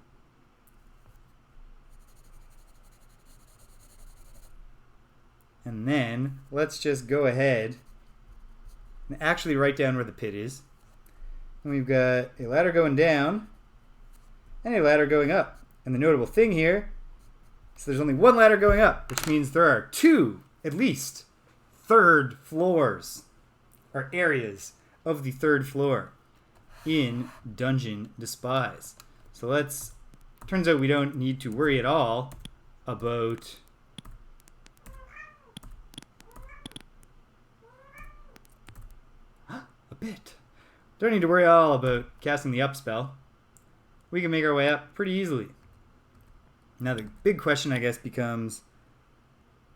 And then let's just go ahead and actually write down where the pit is. And we've got a ladder going down and a ladder going up. And the notable thing here is there's only 1 ladder going up, which means there are 2, at least, 3rd floors, or areas of the 3rd floor in Dungeon Despise. So let's, turns out we don't need to worry at all about a bit. Don't need to worry at all about casting the up spell. We can make our way up pretty easily. Now the big question, I guess, becomes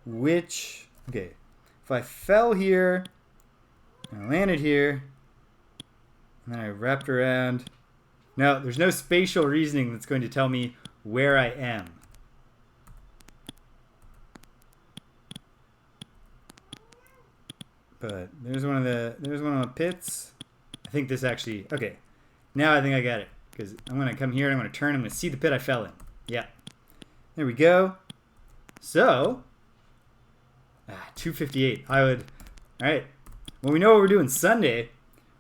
which... Okay, if I fell here, and I landed here, and then I wrapped around... Now, there's no spatial reasoning that's going to tell me where I am. But there's one of the pits. I think this actually... Okay, now I think I got it. Because I'm going to come here, and I'm going to turn, I'm going to see the pit I fell in. Yeah. There we go. So, 258. I would... Alright. Well, we know what we're doing Sunday.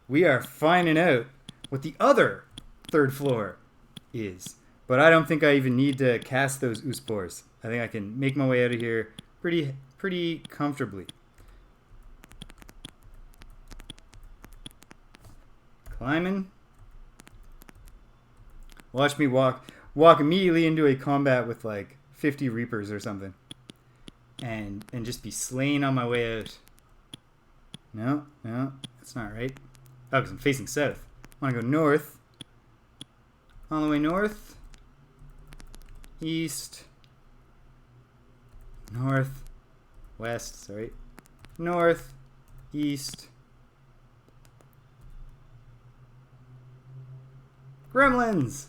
We are finding out what the other 3rd floor is. But I don't think I even need to cast those Uspores. I think I can make my way out of here pretty comfortably. Climbing. Watch me walk immediately into a combat with like 50 Reapers or something. And just be slain on my way out. No, that's not right. Oh, because I'm facing south. I want to go north. All the way north. East. North. West, sorry. North. East. Gremlins!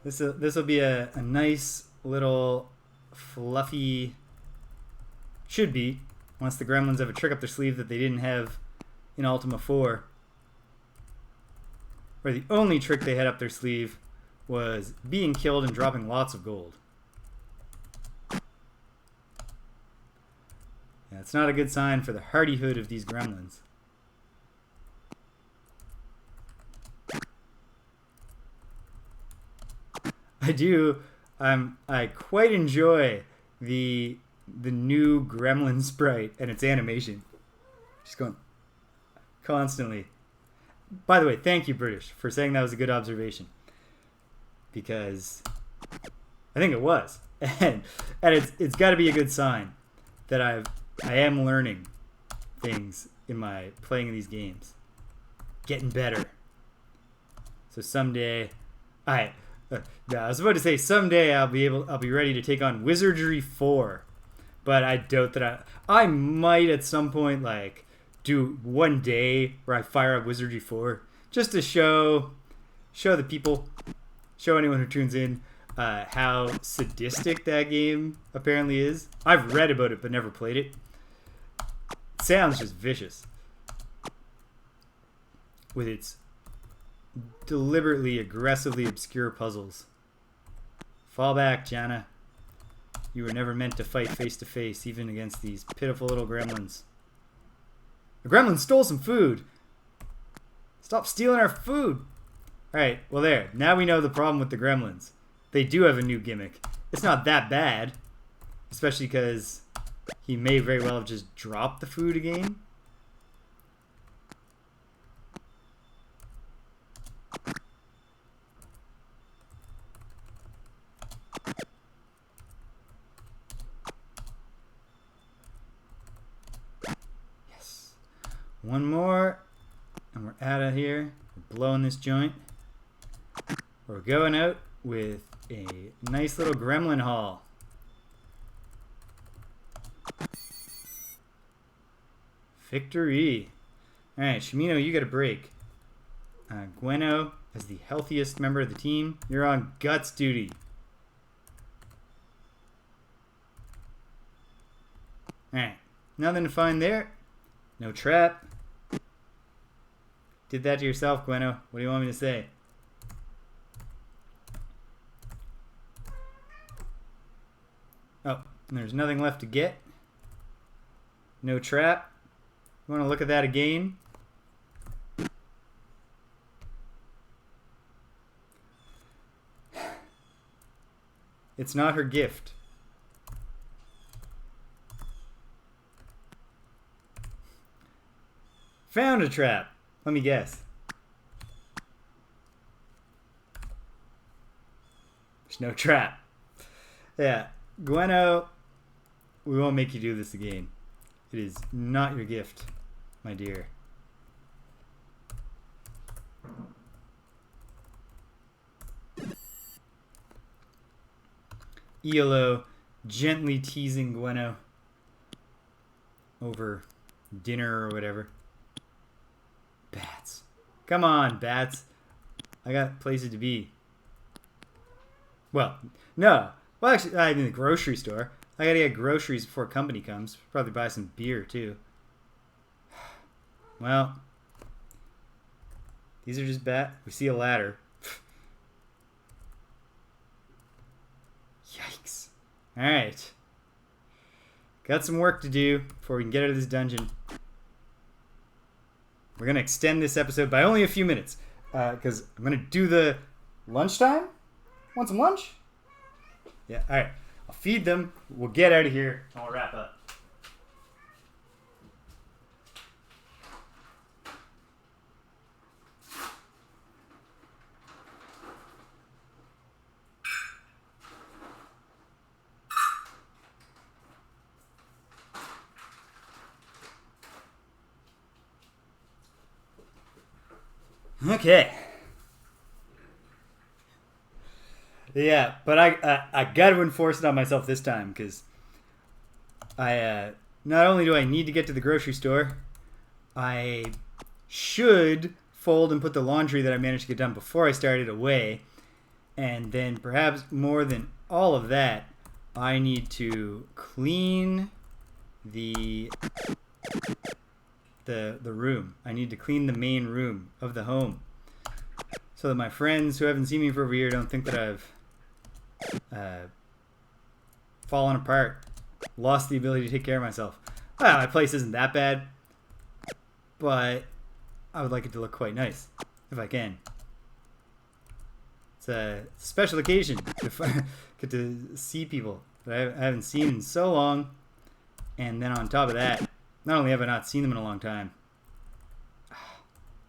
This will be a nice little fluffy... Should be, once the gremlins have a trick up their sleeve that they didn't have in Ultima 4. Where the only trick they had up their sleeve was being killed and dropping lots of gold. Yeah, it's not a good sign for the hardihood of these gremlins. I quite enjoy the new gremlin sprite and its animation. Just going constantly. By the way, thank you, British, for saying that was a good observation. Because I think it was. And it's got to be a good sign that I am learning things in my playing of these games. Getting better. So someday I was about to say someday I'll be ready to take on Wizardry 4. But I doubt that I might at some point like do one day where I fire up Wizardry 4 just to show the people, show anyone who tunes in how sadistic that game apparently is. I've read about it but never played it. It sounds just vicious. With its deliberately, aggressively obscure puzzles. Fall back, Jana. You were never meant to fight face to face, even against these pitiful little gremlins. The gremlins stole some food. Stop stealing our food. Alright, well there. Now we know the problem with the gremlins. They do have a new gimmick. It's not that bad. Especially because he may very well have just dropped the food again. Yes. One more. And we're out of here. We're blowing this joint. We're going out with a nice little gremlin haul. Victory. Alright, Shimino, you get a break. Gweno, as the healthiest member of the team, you're on guts duty. Alright, nothing to find there. No trap. Did that to yourself, Gweno. What do you want me to say? Oh, and there's nothing left to get. No trap. You want to look at that again? It's not her gift. Found a trap. Let me guess. There's no trap. Yeah. Gweno, we won't make you do this again. It is not your gift, my dear. Iolo gently teasing Gweno over dinner or whatever. Bats. Come on, bats. I got places to be. Well, no. Well, actually, I'm in the grocery store. I gotta get groceries before company comes. Probably buy some beer, too. Well, these are just bad. We see a ladder. Yikes. Alright. Got some work to do before we can get out of this dungeon. We're going to extend this episode by only a few minutes. Because I'm going to do the lunchtime. Want some lunch? Yeah, alright. I'll feed them. We'll get out of here. And I'll wrap up. Okay. Yeah, but I got to enforce it on myself this time because I not only do I need to get to the grocery store, I should fold and put the laundry that I managed to get done before I started away, and then perhaps more than all of that, I need to clean the room. I need to clean the main room of the home so that my friends who haven't seen me for over a year don't think that I've fallen apart, lost the ability to take care of myself. Well, my place isn't that bad, but I would like it to look quite nice if I can. It's a special occasion to get to see people that I haven't seen in so long, and then on top of that, not only have I not seen them in a long time,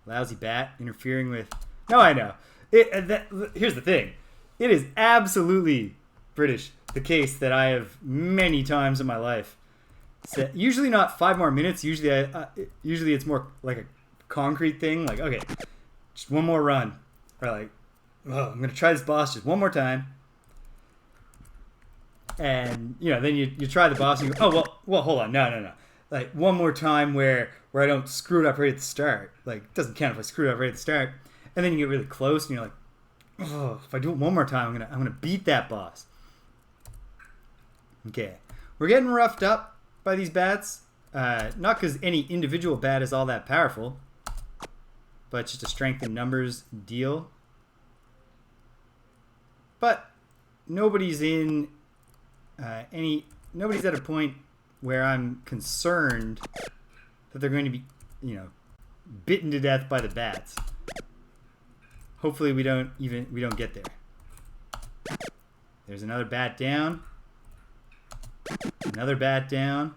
lousy bat interfering with... No, I know. Here's the thing. It is absolutely British, the case that I have many times in my life. Usually not 5 more minutes. Usually usually it's more like a concrete thing. Like, okay, just one more run. Or like, oh, I'm going to try this boss just one more time. And, you know, then you try the boss and you go, oh, well, hold on. No. Like, one more time where I don't screw it up right at the start. Like, it doesn't count if I screw it up right at the start. And then you get really close and you're like, oh, if I do it one more time, I'm gonna beat that boss. Okay. We're getting roughed up by these bats. Not because any individual bat is all that powerful, but just a strength in numbers deal. But nobody's in nobody's at a point where I'm concerned that they're going to be, bitten to death by the bats. hopefully we don't get there. There's another bat down. Another bat down.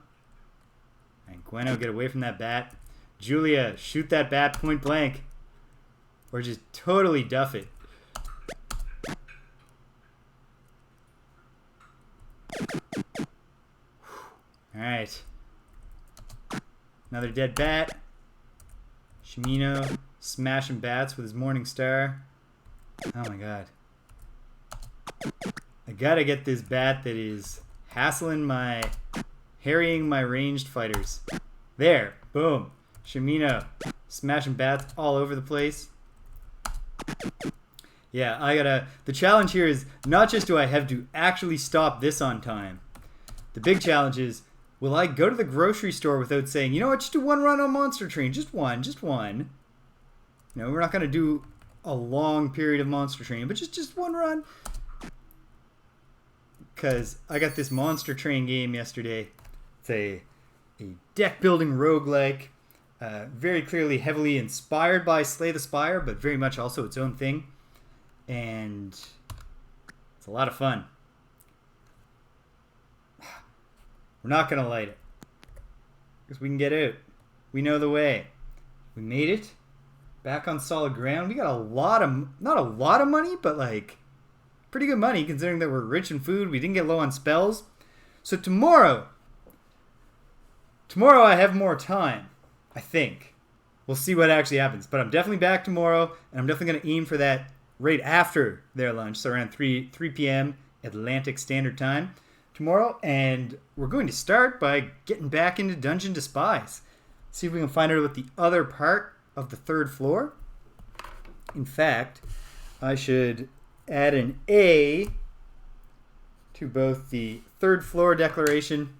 And Gweno, get away from that bat. Julia, shoot that bat point blank. Or just totally duff it. Alright. Another dead bat. Shimino smashing bats with his Morning Star. Oh my god. I gotta get this bat that is harrying my ranged fighters. There. Boom. Shimino smashing bats all over the place. Yeah, the challenge here is not just do I have to actually stop this on time. The big challenge is, will I go to the grocery store without saying, you know what, just do one run on Monster Train. Just one. You know, we're not going to do a long period of Monster Train, but just one run. Because I got this Monster Train game yesterday. It's a deck building roguelike. Very clearly heavily inspired by Slay the Spire, but very much also its own thing. And it's a lot of fun. We're not going to light it. Because we can get out. We know the way. We made it. Back on solid ground. We got not a lot of money, but like pretty good money considering that we're rich in food. We didn't get low on spells. So tomorrow I have more time, I think. We'll see what actually happens. But I'm definitely back tomorrow, and I'm definitely going to aim for that right after their lunch, so around 3 p.m. Atlantic Standard Time tomorrow. And we're going to start by getting back into Dungeon Despise. See if we can find out about the other part of the third floor. In fact, I should add an A to both the third floor declaration.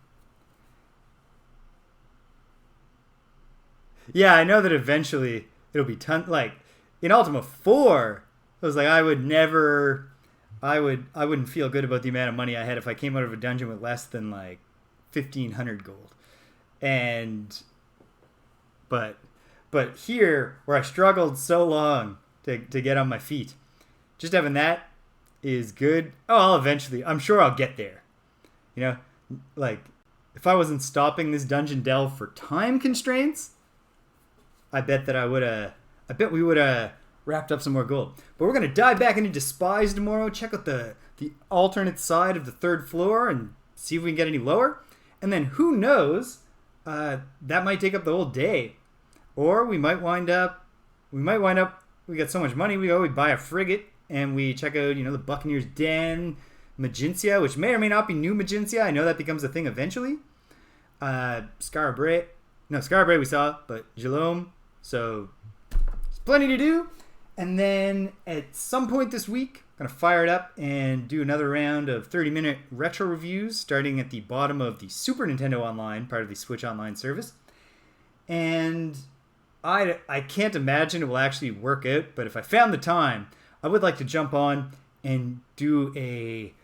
Yeah, I know that eventually it'll be like in Ultima 4. It was like I wouldn't feel good about the amount of money I had if I came out of a dungeon with less than like 1,500 gold. But here, where I struggled so long to get on my feet, just having that is good. Oh, I'm sure I'll get there. You know, like if I wasn't stopping this dungeon delve for time constraints, I bet we would have wrapped up some more gold. But we're going to dive back into Despise tomorrow, check out the alternate side of the third floor and see if we can get any lower. And then who knows, that might take up the whole day. Or we might wind up, we got so much money, we buy a frigate and we check out, the Buccaneer's Den, Magentia, which may or may not be new Magentia. I know that becomes a thing eventually. Skara Brae we saw, but Jalome. So there's plenty to do. And then at some point this week, I'm going to fire it up and do another round of 30-minute retro reviews, starting at the bottom of the Super Nintendo Online, part of the Switch Online service. And I can't imagine it will actually work out, but if I found the time, I would like to jump on and do a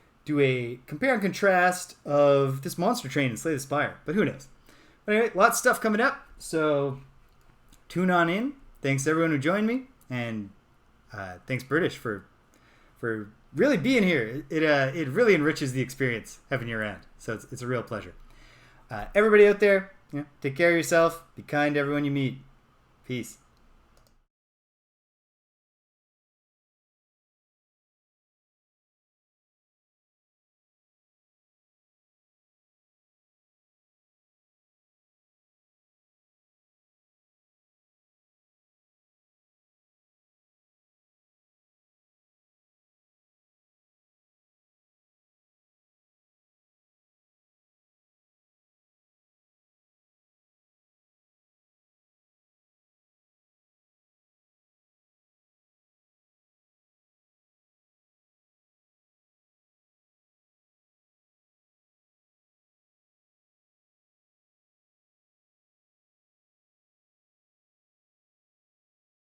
compare and contrast of this Monster Train and Slay the Spire. But who knows? But anyway, lots of stuff coming up, so tune on in. Thanks to everyone who joined me, and thanks British for really being here. It really enriches the experience having you around, so it's a real pleasure. Everybody out there, take care of yourself. Be kind to everyone you meet. Peace.